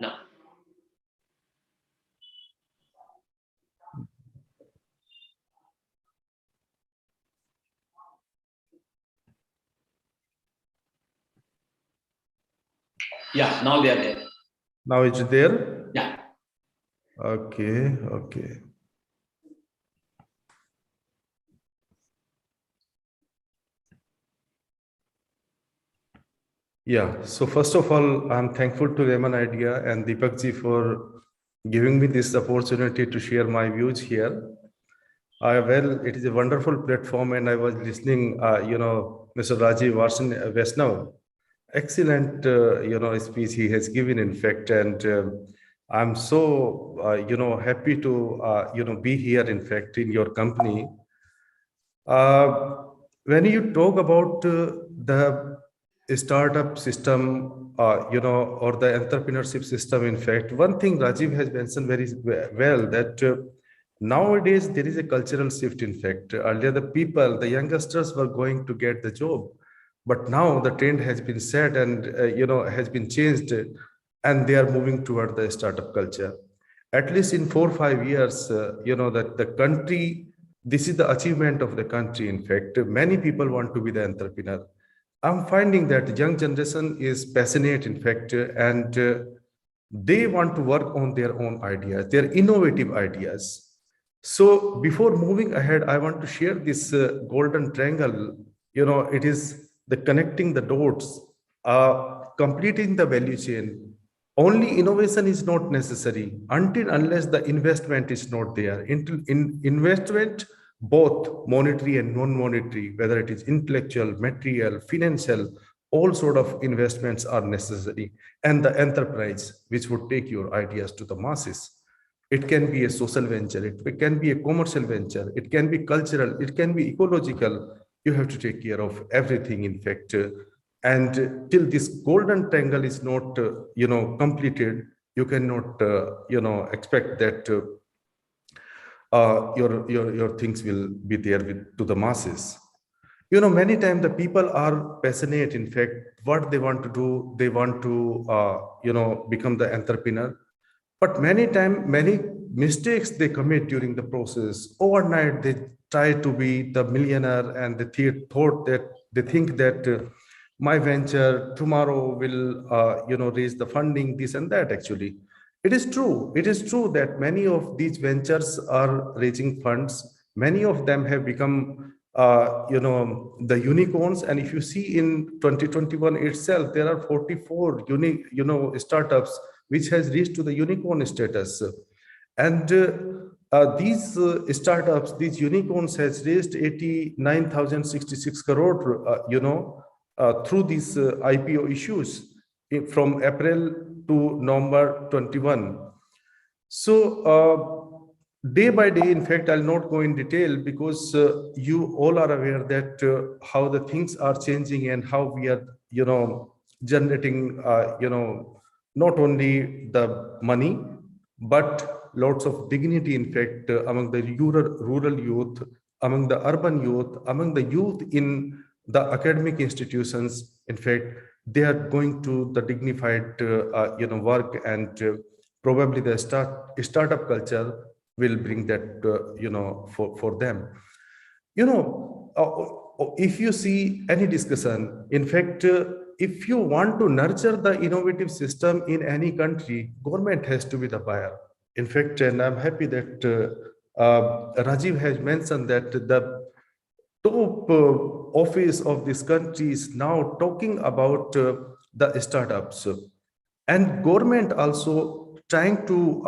D: No. Yeah, now they are there.
G: Now it's there?
D: Yeah.
G: Okay. Yeah, so first of all, I'm thankful to Lemon Idea and Deepak ji for giving me this opportunity to share my views here. It is a wonderful platform, and I was listening, Mr. Rajeev Vaishnav, excellent, speech he has given, in fact, and I'm so, happy to, be here, in fact, in your company. When you talk about the startup system, or the entrepreneurship system, in fact, one thing Rajeev has mentioned very well, that nowadays there is a cultural shift. In fact, earlier the youngsters were going to get the job, but now the trend has been set and has been changed, and they are moving toward the startup culture. At least in 4 or 5 years, that the country, this is the achievement of the country. In fact, many people want to be the entrepreneur. I'm finding that young generation is passionate, in fact, and they want to work on their own ideas, their innovative ideas. So before moving ahead, I want to share this golden triangle. It is the connecting the dots, completing the value chain. Only innovation is not necessary unless the investment is not there. Investment, both monetary and non-monetary, whether it is intellectual, material, financial, all sort of investments are necessary. And the enterprise, which would take your ideas to the masses. It can be a social venture, it can be a commercial venture, it can be cultural, it can be ecological. You have to take care of everything, in fact. And till this golden triangle is not, completed, you cannot, expect that your things will be there to the masses. Many times the people are passionate. In fact, what they want to do, they want to, become the entrepreneur. But many times, many mistakes they commit during the process. Overnight, they try to be the millionaire, and they think that my venture tomorrow will, raise the funding, this and that. Actually, it is true. It is true that many of these ventures are raising funds. Many of them have become, the unicorns. And if you see in 2021 itself, there are 44 startups which has reached to the unicorn status. And these startups, these unicorns has raised 89,066 crore, through these IPO issues from April to November 21. So day by day, in fact, I'll not go in detail because you all are aware that how the things are changing and how we are, generating, not only the money, but lots of dignity, in fact, among the rural youth, among the urban youth, among the youth in the academic institutions. In fact, they are going to the dignified, work, and probably the startup culture will bring that, for them. If you see any discussion, in fact, if you want to nurture the innovative system in any country, government has to be the buyer. In fact, and I'm happy that Rajeev has mentioned that the top office of this country is now talking about the startups, and government also trying to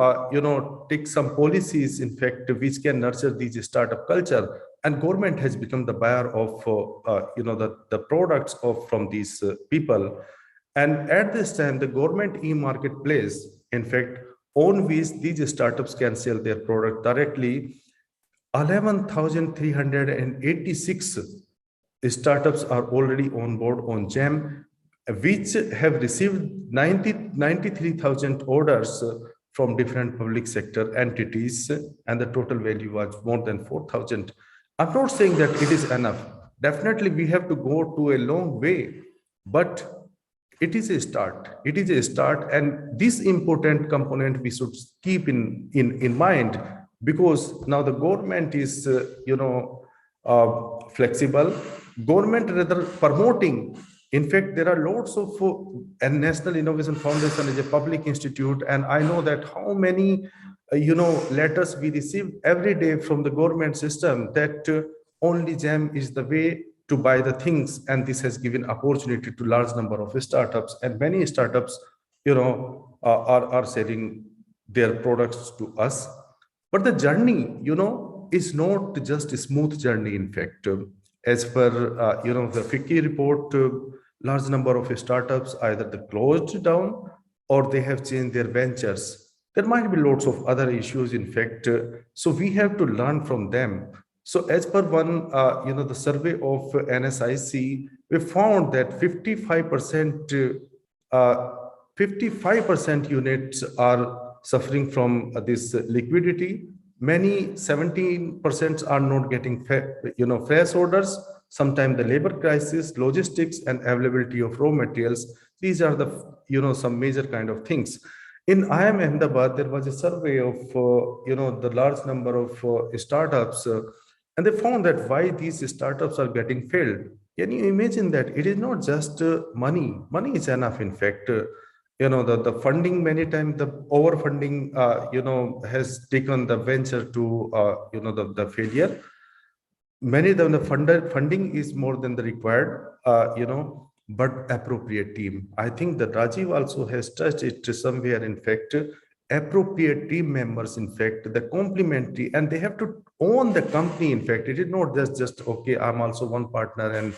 G: take some policies, in fact, which can nurture these startup culture, and government has become the buyer of the products of from these people. And at this time, the government e-marketplace, in fact, on which these startups can sell their product directly, 11,386 startups are already on board on GEM, which have received 93,000 orders from different public sector entities, and the total value was more than 4,000. I'm not saying that it is enough. Definitely, we have to go to a long way, but it is a start. It is a start, and this important component we should keep in mind, because now the government is, flexible. Government rather promoting. In fact, there are lots of, and National Innovation Foundation is a public institute, and I know that how many, letters we receive every day from the government system that only GEM is the way to buy the things, and this has given opportunity to large number of startups, and many startups, are selling their products to us. But the journey, is not just a smooth journey. In fact, as per the FICCI report, large number of startups either they closed down or they have changed their ventures. There might be lots of other issues, in fact. So we have to learn from them. So as per one, the survey of NSIC, we found that 55% units are suffering from this liquidity. Many 17% are not getting fresh orders. Sometimes the labor crisis, logistics, and availability of raw materials. These are the some major kind of things. In IIM Ahmedabad, there was a survey of the large number of startups, and they found that why these startups are getting failed. Can you imagine that it is not just money? Money is enough. In fact, the funding, many times the overfunding has taken the venture to the failure. Many of the funding is more than the required, but appropriate team. I think that Rajeev also has touched it somewhere. In fact, appropriate team members, in fact, the complementary, and they have to own the company. In fact, it is not just okay, I'm also one partner and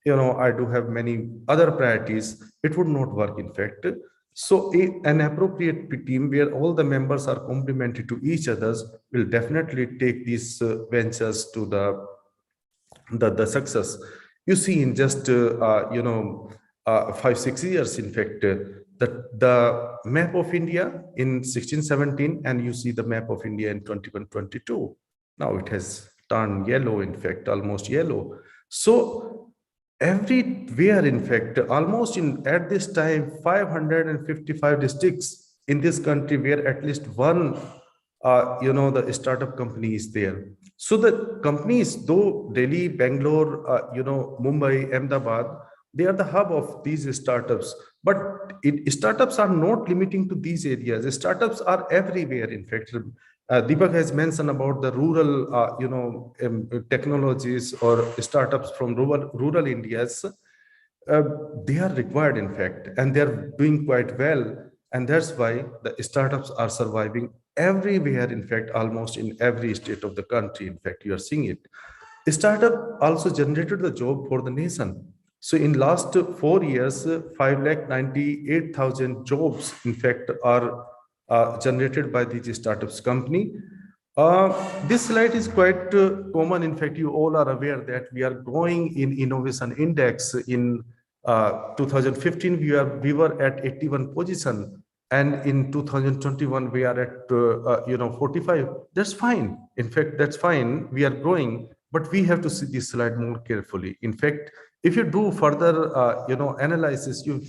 G: I do have many other priorities. It would not work, in fact. So an appropriate team where all the members are complementary to each others will definitely take these ventures to the success. You see, in just 5-6 years, in fact, the map of India in 16-17, and you see the map of India in 21-22. Now it has turned yellow, in fact, almost yellow. So everywhere, in fact, almost at this time, 555 districts in this country where at least one, the startup company is there. So the companies, though Delhi, Bangalore, Mumbai, Ahmedabad, they are the hub of these startups. But startups are not limiting to these areas. Startups are everywhere, in fact. Deepak has mentioned about the rural, technologies or startups from rural Indias. They are required, in fact, and they are doing quite well. And that's why the startups are surviving everywhere, in fact, almost in every state of the country. In fact, you are seeing it. Startup also generated the job for the nation. So in last 4 years, 5,98,000 jobs, in fact, are generated by these startups company. This slide is quite common. In fact, you all are aware that we are growing in innovation index. In 2015, we were at 81 position, and in 2021 we are at 45. That's fine. In fact, that's fine. We are growing, but we have to see this slide more carefully. In fact, if you do further analysis, you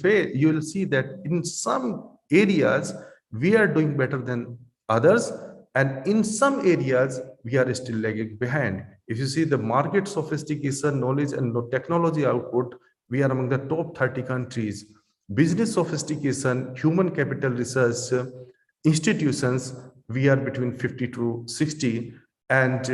G: will see that in some areas we are doing better than others, and in some areas we are still lagging behind. If you see the market sophistication, knowledge and technology output, we are among the top 30 countries. Business sophistication, human capital research, institutions, we are between 50 to 60. And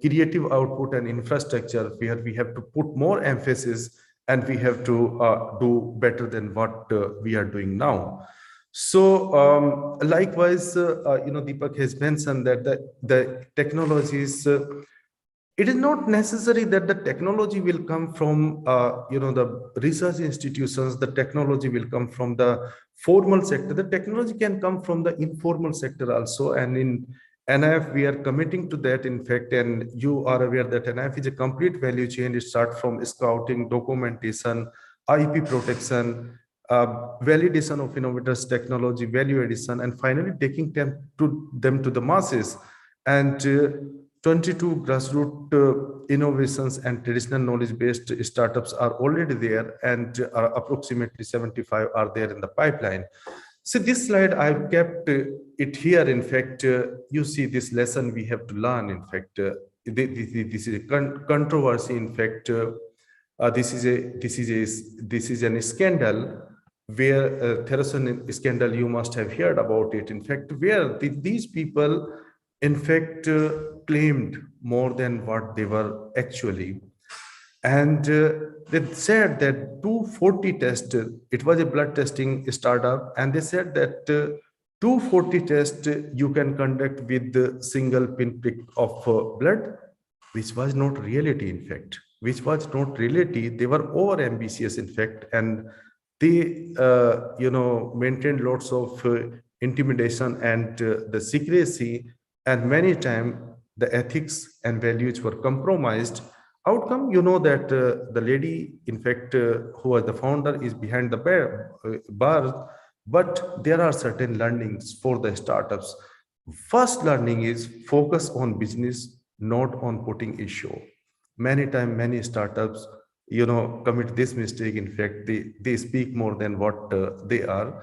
G: creative output and infrastructure, where we have to put more emphasis, and we have to do better than what we are doing now. So likewise, Deepak has mentioned that the technologies, it is not necessary that the technology will come from the research institutions. The technology will come from the formal sector. The technology can come from the informal sector also. And in NIF, we are committing to that, in fact, and you are aware that NIF is a complete value chain. It starts from scouting, documentation, IP protection, validation of innovators' technology, value addition, and finally taking them to the masses. And 22 grassroots innovations and traditional knowledge-based startups are already there, and approximately 75 are there in the pipeline. So this slide, I've kept it here. In fact, you see this lesson we have to learn. In fact, this is a controversy. In fact, this is a scandal, where Therson scandal, you must have heard about it. In fact, where these people, in fact, claimed more than what they were actually. And they said that 240 test, it was a blood testing startup, and they said that 240 test you can conduct with the single pinprick of blood, which was not reality. In fact, which was not reality. They were over ambitious, in fact, and they maintained lots of intimidation and the secrecy, and many times the ethics and values were compromised. Outcome, that the lady, in fact, who was the founder, is behind the bar. But there are certain learnings for the startups. First learning is focus on business, not on putting a show. Many times, many startups, commit this mistake. In fact, they speak more than what they are.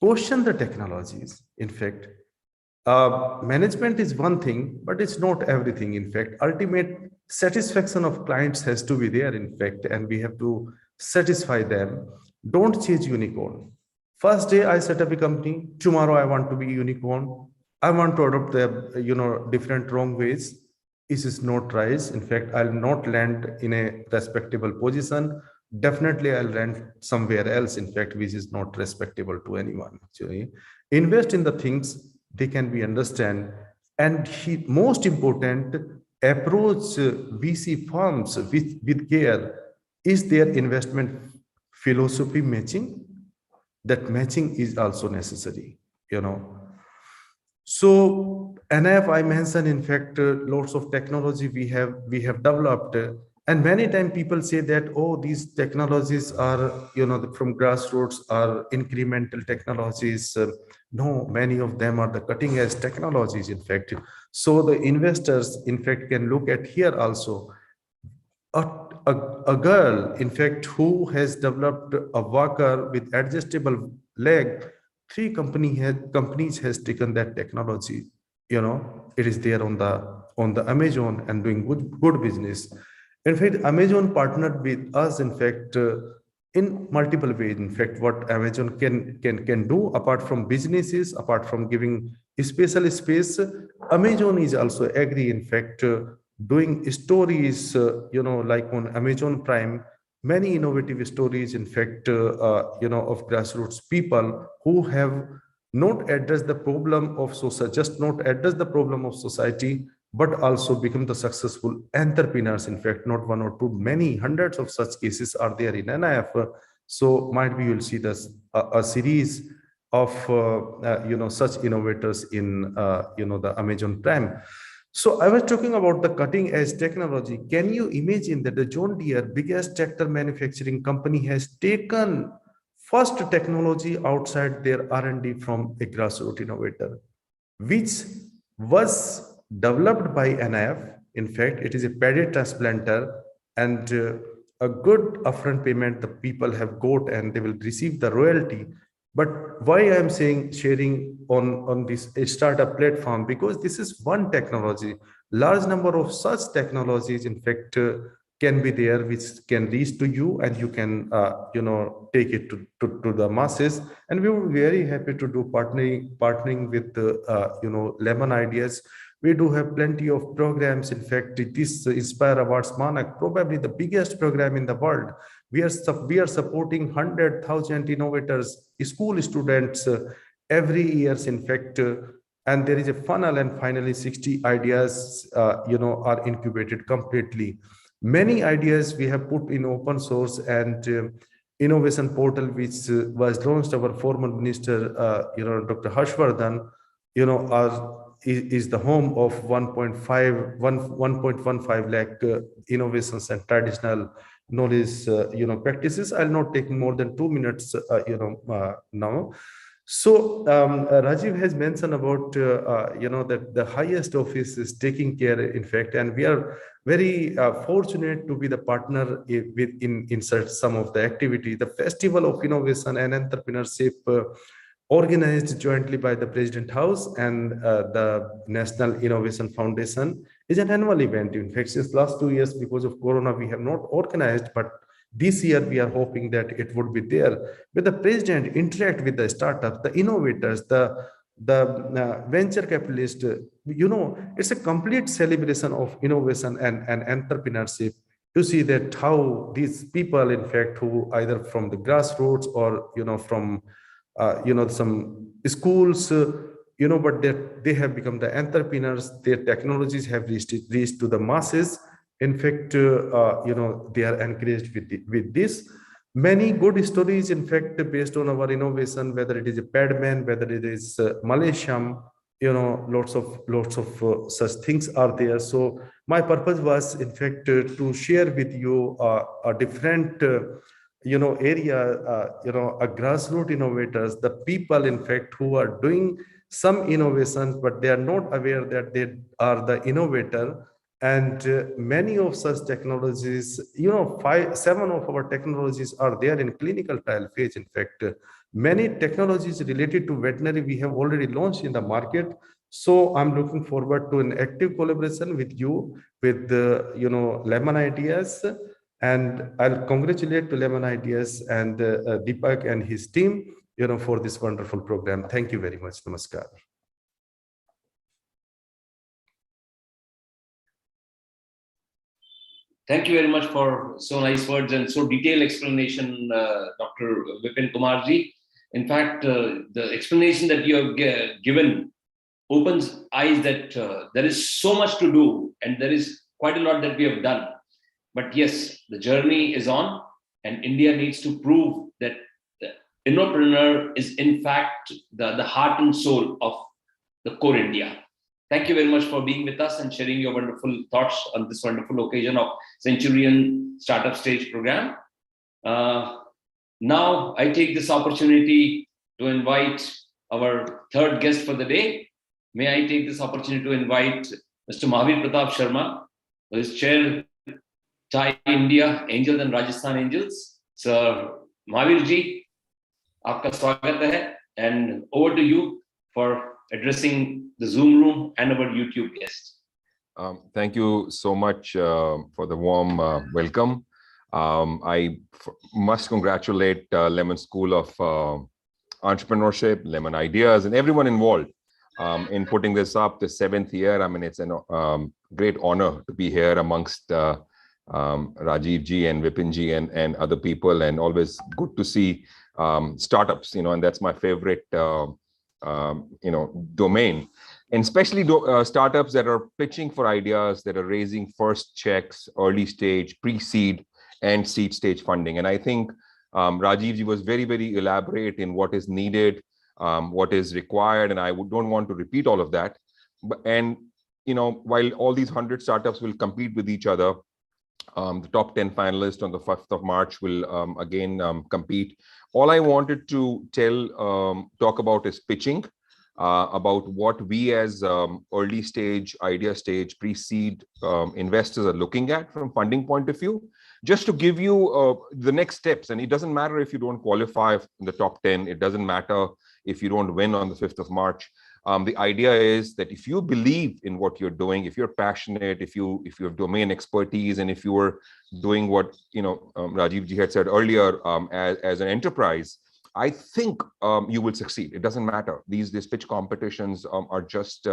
G: Question the technologies. In fact, management is one thing, but it's not everything. In fact, ultimate satisfaction of clients has to be there, in fact, and we have to satisfy them. Don't chase unicorn. First day I set up a company, tomorrow I want to be unicorn. I want to adopt the different wrong ways. This is not right. In fact, I'll not land in a respectable position. Definitely I'll land somewhere else, in fact, which is not respectable to anyone. Actually, invest in the things they can be understand. And most important, approach VC firms with care. Is their investment philosophy matching? That matching is also necessary, So NF, I mentioned, in fact, lots of technology we have developed. And many times people say that, oh, these technologies are, from grassroots, are incremental technologies. No, many of them are the cutting edge technologies, in fact. So the investors, in fact, can look at here also. A girl, in fact, who has developed a walker with adjustable leg, 3 companies has taken that technology. It is there on the Amazon and doing good business. In fact, Amazon partnered with us, in fact, in multiple ways. In fact, what Amazon can do, apart from businesses, apart from giving special space, Amazon is also agree, in fact, doing stories, like on Amazon Prime, many innovative stories, in fact, of grassroots people who have not address the problem of society, just not address the problem of society, but also become the successful entrepreneurs. In fact, not one or two, many hundreds of such cases are there in NIF. So might be you'll see this a series of such innovators in the Amazon Prime. So I was talking about the cutting edge technology. Can you imagine that the John Deere, biggest tractor manufacturing company, has taken first technology outside their R&D from a grassroots innovator, which was developed by NIF. In fact, it is a paddy transplanter, and a good upfront payment the people have got, and they will receive the royalty. But why I am saying sharing on this startup platform, because this is one technology. Large number of such technologies, in fact, can be there, which can reach to you, and you can take it to the masses. And we were very happy to do partnering with Lemon Ideas. We do have plenty of programs. In fact, this Inspire Awards Manak, probably the biggest program in the world. We are supporting 100,000 innovators, school students every year. In fact, and there is a funnel, and finally 60 ideas are incubated completely. Many ideas we have put in open source, and innovation portal, which was launched our former minister, Dr. Harshvardhan, is the home of 1.15 lakh innovations and traditional knowledge practices. I'll not take more than 2 minutes now. So Rajeev has mentioned about that the highest office is taking care, in fact, and we are very fortunate to be the partner in such some of the activity. The Festival of Innovation and Entrepreneurship, organized jointly by the President House and the National Innovation Foundation, is an annual event. In fact, since last 2 years, because of Corona, we have not organized, but this year we are hoping that it would be there, where the president interact with the startups, the innovators, the venture capitalists. It's a complete celebration of innovation and entrepreneurship, to see that how these people, in fact, who either from the grassroots or from some schools, but they have become the entrepreneurs. Their technologies have reached to the masses. In fact, they are encouraged with this. Many good stories, in fact, based on our innovation, whether it is a Padman, whether it is Malaysian, lots of such things are there. So my purpose was, in fact, to share with you a different area, a grassroots innovators, the people, in fact, who are doing some innovations, but they are not aware that they are the innovator. And many of such technologies, 7 of our technologies are there in clinical trial phase. In fact, many technologies related to veterinary we have already launched in the market. So I'm looking forward to an active collaboration with you, with Lemon Ideas. And I'll congratulate to Lemon Ideas and Deepak and his team, for this wonderful program. Thank you very much. Namaskar.
D: Thank you very much for so nice words and so detailed explanation, Dr. Vipin Kumarji. In fact, the explanation that you have given opens eyes that there is so much to do, and there is quite a lot that we have done. But yes, the journey is on, and India needs to prove that the Innopreneur is in fact the heart and soul of the core India. Thank you very much for being with us and sharing your wonderful thoughts on this wonderful occasion of Centurion Startup Stage program. Now, I take this opportunity to invite our third guest for the day. May I take this opportunity to invite Mr. Mahavir Pratap Sharma, who is Chair Thai India Angels and Rajasthan Angels. So, Mahavir ji, aapka swagat hai, and over to you for addressing the Zoom room and our YouTube guest.
H: Thank you so much for the warm welcome. I must congratulate Lemon School of Entrepreneurship, Lemon Ideas, and everyone involved in putting this up, the 7th year. I mean, it's a great honor to be here amongst Rajeev ji and Vipin ji and other people, and always good to see startups, and that's my favorite domain, and especially startups that are pitching for ideas, that are raising first checks, early stage, pre-seed, and seed stage funding. And I think Rajeev ji was very, very elaborate in what is needed, what is required, and I don't want to repeat all of that. And while all these 100 startups will compete with each other, the top 10 finalists on the 5th of March will again compete. All I wanted to talk about is pitching, about what we as early stage, idea stage, pre-seed investors are looking at from funding point of view, just to give you the next steps. And it doesn't matter if you don't qualify in the top 10. It doesn't matter if you don't win on the 5th of March. The idea is that if you believe in what you're doing, if you're passionate, if you have domain expertise, and if you are doing what Rajeev ji had said earlier, as an enterprise, I think you will succeed. It doesn't matter. These pitch competitions are just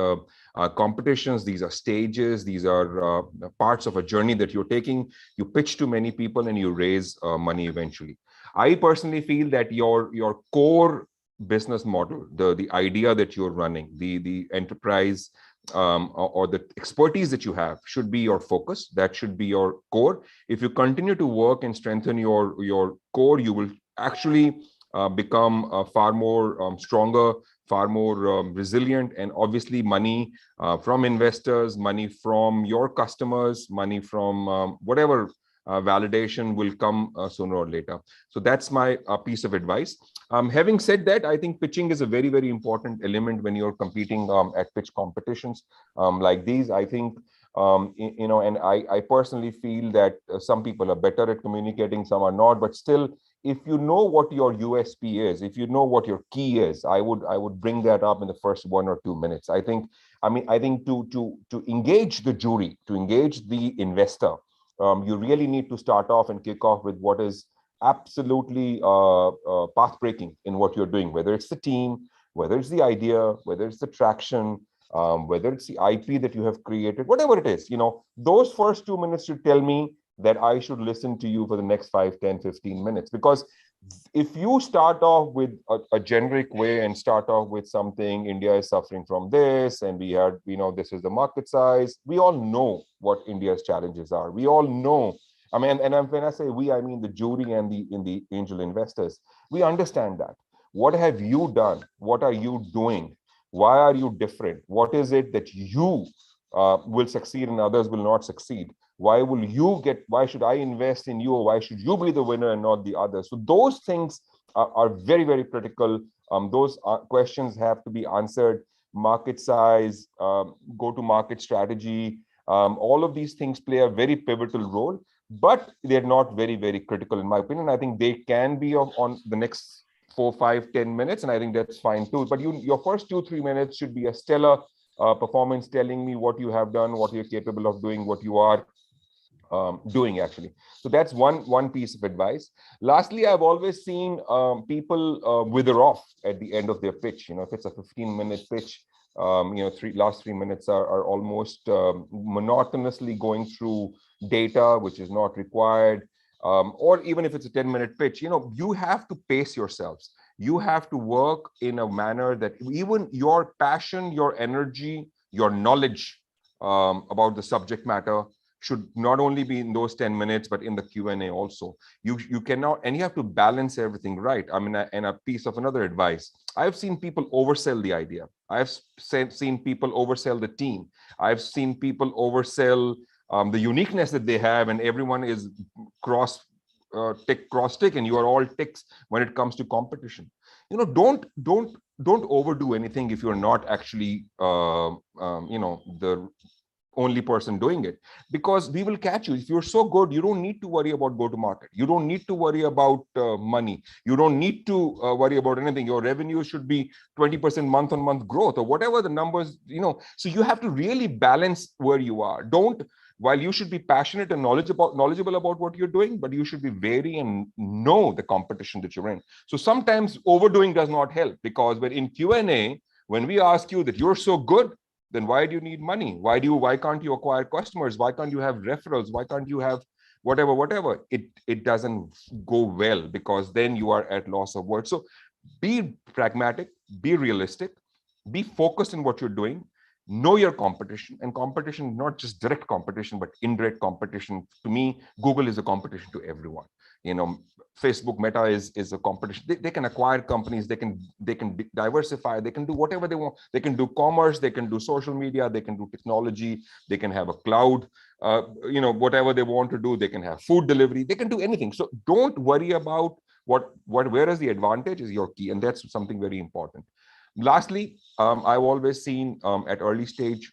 H: competitions. These are stages. These are parts of a journey that you're taking. You pitch to many people and you raise money eventually. I personally feel that your core business model, the idea that you're running, the enterprise or the expertise that you have should be your focus. That should be your core. If you continue to work and strengthen your core, you will actually become far more stronger, far more resilient, and obviously money from investors, money from your customers, money from whatever validation will come sooner or later. So that's my piece of advice. Having said that, I think pitching is a very, very important element when you're competing at pitch competitions like these. I think, and I personally feel that some people are better at communicating, some are not, but still, if you know what your USP is, if you know what your key is, I would bring that up in the first 1 or 2 minutes. I think to engage the jury, to engage the investor, you really need to start off and kick off with what is absolutely path-breaking in what you're doing, whether it's the team, whether it's the idea, whether it's the traction, whether it's the IP that you have created, whatever it is, those first 2 minutes should tell me that I should listen to you for the next 5, 10, 15 minutes. Because if you start off with a generic way and start off with something, India is suffering from this, and this is the market size, we all know what India's challenges are. We all know. When I say we, I mean the jury and the angel investors. We understand that. What have you done? What are you doing? Why are you different? What is it that you will succeed and others will not succeed? Why should I invest in you? Or why should you be the winner and not the other? So those things are very, very critical. Those questions have to be answered. Market size, go-to-market strategy, all of these things play a very pivotal role, but they're not very, very critical in my opinion. I think they can be on the next 4, 5, 10 minutes, and I think that's fine too. But your first 2, 3 minutes should be a stellar performance, telling me what you have done, what you're capable of doing, what you are doing actually. So that's one piece of advice. Lastly, I've always seen people wither off at the end of their pitch. If it's a 15-minute pitch, last 3 minutes are almost monotonously going through data which is not required. Or even if it's a 10-minute pitch, you have to pace yourselves. You have to work in a manner that even your passion, your energy, your knowledge about the subject matter should not only be in those 10 minutes, but in the Q&A also. You cannot, and you have to balance everything right. And a piece of another advice, I've seen people oversell the idea. I've seen people oversell the team. I've seen people oversell the uniqueness that they have, and everyone is cross tick, and you are all ticks when it comes to competition. Don't overdo anything if you're not actually the only person doing it, because we will catch you. If you're so good, you don't need to worry about go-to-market. You don't need to worry about money. You don't need to worry about anything. Your revenue should be 20% month-on-month growth, or whatever the numbers, So you have to really balance where you are. While you should be passionate and knowledgeable about what you're doing, but you should be wary and know the competition that you're in. So sometimes overdoing does not help, because when in Q&A, when we ask you that you're so good, then why do you need money? Why can't you acquire customers? Why can't you have referrals? Why can't you have whatever? It doesn't go well, because then you are at loss of words. So be pragmatic, be realistic, be focused in what you're doing, know your competition, and competition, not just direct competition, but indirect competition. To me, Google is a competition to everyone. Facebook, Meta is a competition. They can acquire companies, they can diversify, they can do whatever they want. They can do commerce, they can do social media, they can do technology, they can have a cloud, whatever they want to do. They can have food delivery, they can do anything. So don't worry about where is the advantage is your key, and that's something very important. Lastly, I've always seen at early stage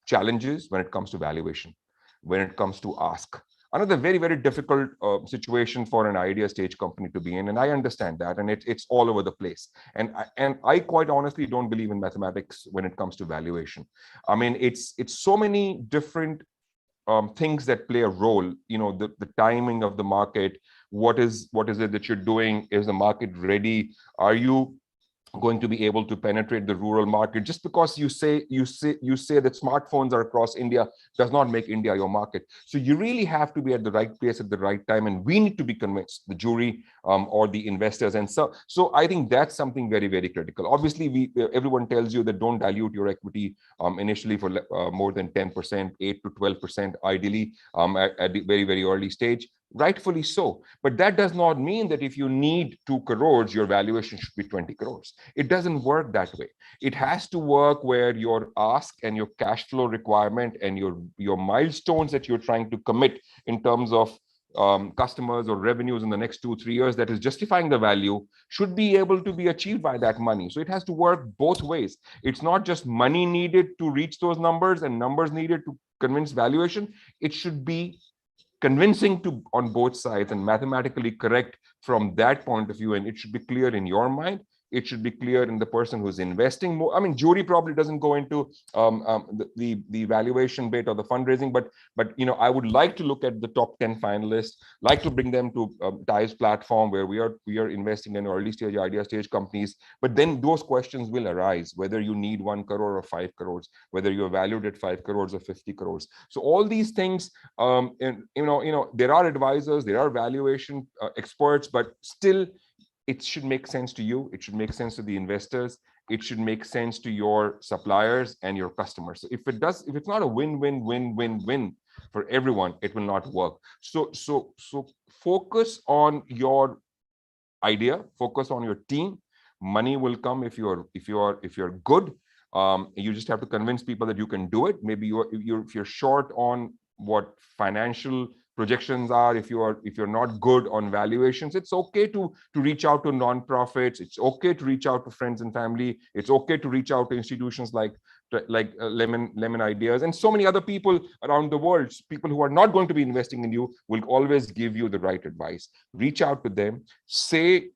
H: challenges when it comes to valuation, when it comes to ask. Another very, very difficult situation for an idea stage company to be in. And I understand that. And it's all over the place. And I quite honestly don't believe in mathematics when it comes to valuation. I mean, it's so many different things that play a role, the timing of the market. What is it that you're doing? Is the market ready? Are you going to be able to penetrate the rural market? Just because you say that smartphones are across India does not make India your market. So you really have to be at the right place at the right time, and we need to be convinced, the jury or the investors. And so I think that's something very, very critical. Obviously, everyone tells you that don't dilute your equity initially for more than 10%, 8 to 12% ideally at the very, very early stage. Rightfully so. But that does not mean that if you need 2 crores, your valuation should be 20 crores. It doesn't work that way. It has to work where your ask and your cash flow requirement and your milestones that you're trying to commit in terms of customers or revenues in the next 2-3 years that is justifying the value should be able to be achieved by that money. So it has to work both ways. It's not just money needed to reach those numbers and numbers needed to convince valuation. It should be convincing on both sides and mathematically correct from that point of view. And it should be clear in your mind. It should be clear in the person who's investing more. I mean, jury probably doesn't go into the valuation bit or the fundraising, but I would like to look at the top 10 finalists, like to bring them to Ty's platform where we are investing in early stage, idea stage companies. But then those questions will arise, whether you need 1 crore or 5 crores, whether you're valued at 5 crores or 50 crores. So all these things, there are advisors, there are valuation experts, but still, it should make sense to you. It should make sense to the investors. It should make sense to your suppliers and your customers. So if it's not a win-win-win-win-win for everyone, it will not work. So focus on your idea, focus on your team. Money will come if you're good. You just have to convince people that you can do it. Maybe if you're short on what financial projections are, if you're not good on valuations, it's okay to reach out to non-profits. It's okay to reach out to friends and family. It's okay to reach out to institutions like Lemon Ideas and so many other people around the world. People who are not going to be investing in you will always give you the right advice. Reach out to them, seek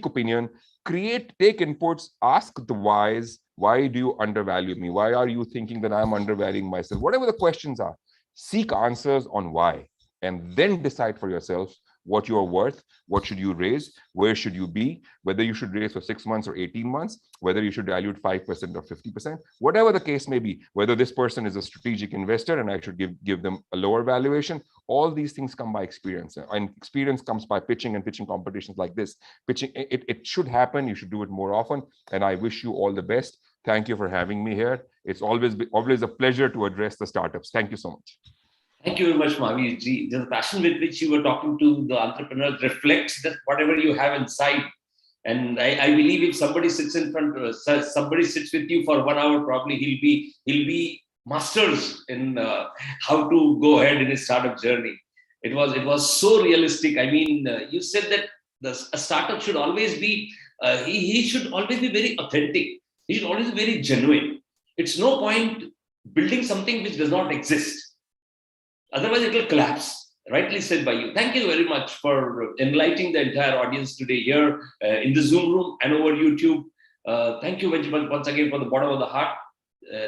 H: opinion, take inputs, ask the whys. Why do you undervalue me? Why are you thinking that I'm undervaluing myself? Whatever the questions are, seek answers on why, and then decide for yourself what you're worth, what should you raise, where should you be, whether you should raise for 6 months or 18 months, whether you should dilute 5% or 50%, whatever the case may be, whether this person is a strategic investor and I should give them a lower valuation. All these things come by experience, and experience comes by pitching and pitching competitions like this. Pitching, it should happen. You should do it more often, and I wish you all the best. Thank you for having me here. It's always a pleasure to address the startups. Thank you so much.
D: Thank you very much, Mahavir ji. The passion with which you were talking to the entrepreneurs reflects that whatever you have inside. And I believe if somebody sits in front of us, somebody sits with you for 1 hour, probably he'll be masters in how to go ahead in his startup journey. It was so realistic. I mean, you said that a startup should always be he should always be very authentic. He should always be very genuine. It's no point building something which does not exist. Otherwise, it will collapse. Rightly said by you. Thank you very much for enlightening the entire audience today here in the Zoom room and over YouTube. Thank you very much once again from the bottom of the heart.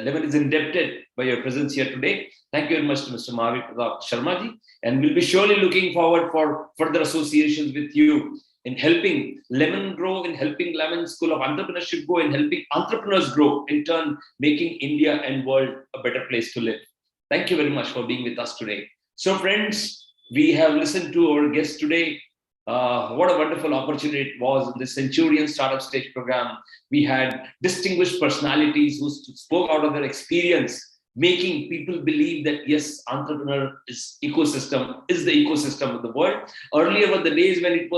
D: Lemon is indebted by your presence here today. Thank you very much to Mr. Mahavir Pratap Sharma ji, and we'll be surely looking forward for further associations with you in helping Lemon grow, in helping Lemon School of Entrepreneurship grow, in helping entrepreneurs grow, in turn making India and world a better place to live. Thank you very much for being with us today. So friends, we have listened to our guest today, What a wonderful opportunity it was in the Centurion Startup Stage program. We had distinguished personalities who spoke out of their experience, making people believe that yes, entrepreneur is the ecosystem of the world. Earlier were the days when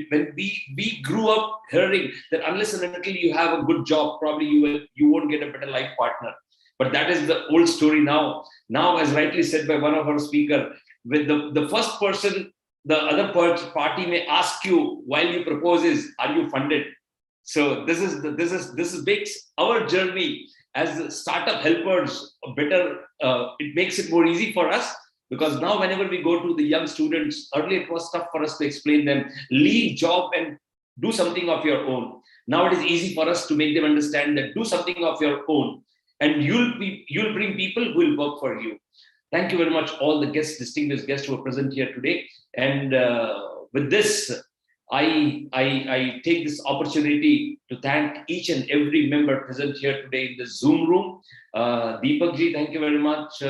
D: when we grew up hearing that unless and until you have a good job, probably you won't get a better life partner. But that is the old story now. Now, as rightly said by one of our speakers, with the first person, the other party may ask you while you propose is, are you funded? So this makes our journey as startup helpers better. It makes it more easy for us, because now whenever we go to the young students, earlier it was tough for us to explain them, leave job and do something of your own. Now it is easy for us to make them understand that do something of your own, and you'll bring people who will work for you. Thank you very much, all the distinguished guests who are present here today. And with this, I take this opportunity to thank each and every member present here today in the Zoom room. Deepak ji, thank you very much.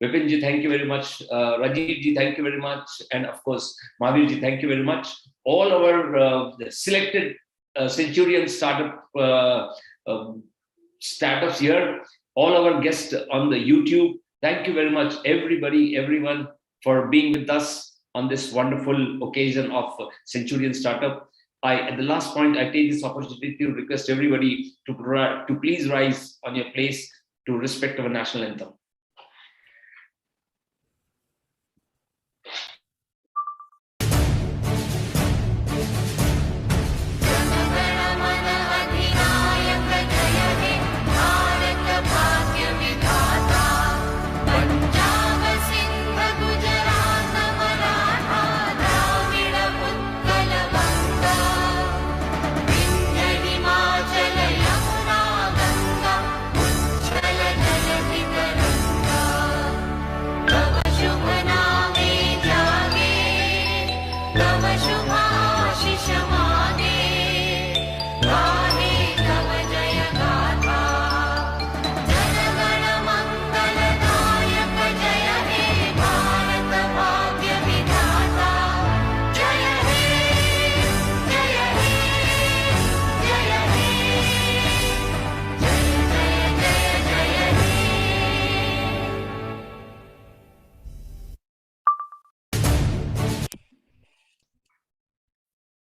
D: Vipin ji, thank you very much. Rajeev ji, thank you very much. And of course, Mahavir ji, thank you very much. All our selected Centurion startup startups here, all our guests on the YouTube. Thank you very much, everyone, for being with us on this wonderful occasion of Centurion Startup. At the last point, I take this opportunity to request everybody to please rise on your place to respect our national anthem.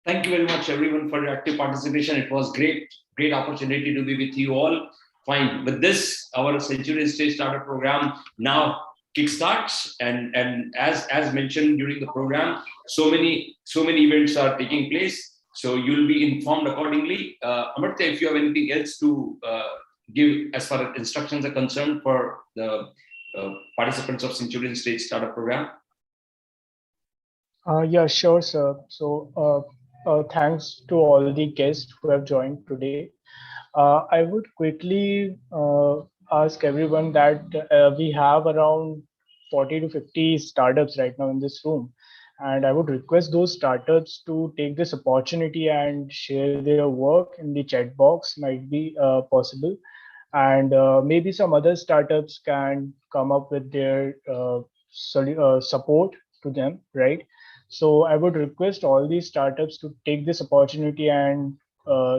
D: Thank you very much, everyone, for your active participation. It was great opportunity to be with you all. Fine. With this, our Centurion Stage Startup program now kickstarts, and as mentioned during the program, so many events are taking place. So you'll be informed accordingly. Amartya, if you have anything else to give as far as instructions are concerned for the participants of Centurion Stage Startup program.
A: Yeah, sure, sir. So thanks to all the guests who have joined today. I would quickly ask everyone that we have around 40 to 50 startups right now in this room. And I would request those startups to take this opportunity and share their work in the chat box, might be possible. And maybe some other startups can come up with their support to them, right? So I would request all these startups to take this opportunity and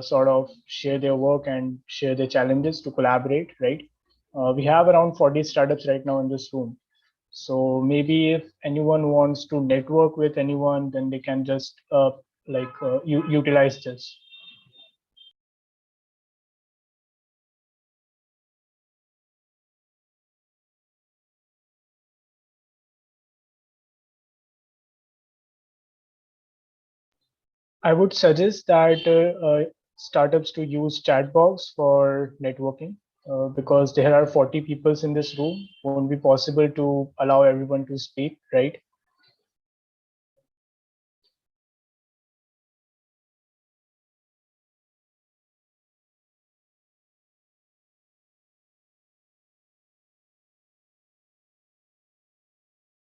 A: sort of share their work and share their challenges, to collaborate, right? We have around 40 startups right now in this room. So maybe if anyone wants to network with anyone, then they can just utilize this. I would suggest that startups to use chat box for networking, because there are 40 people in this room. Won't be possible to allow everyone to speak, right?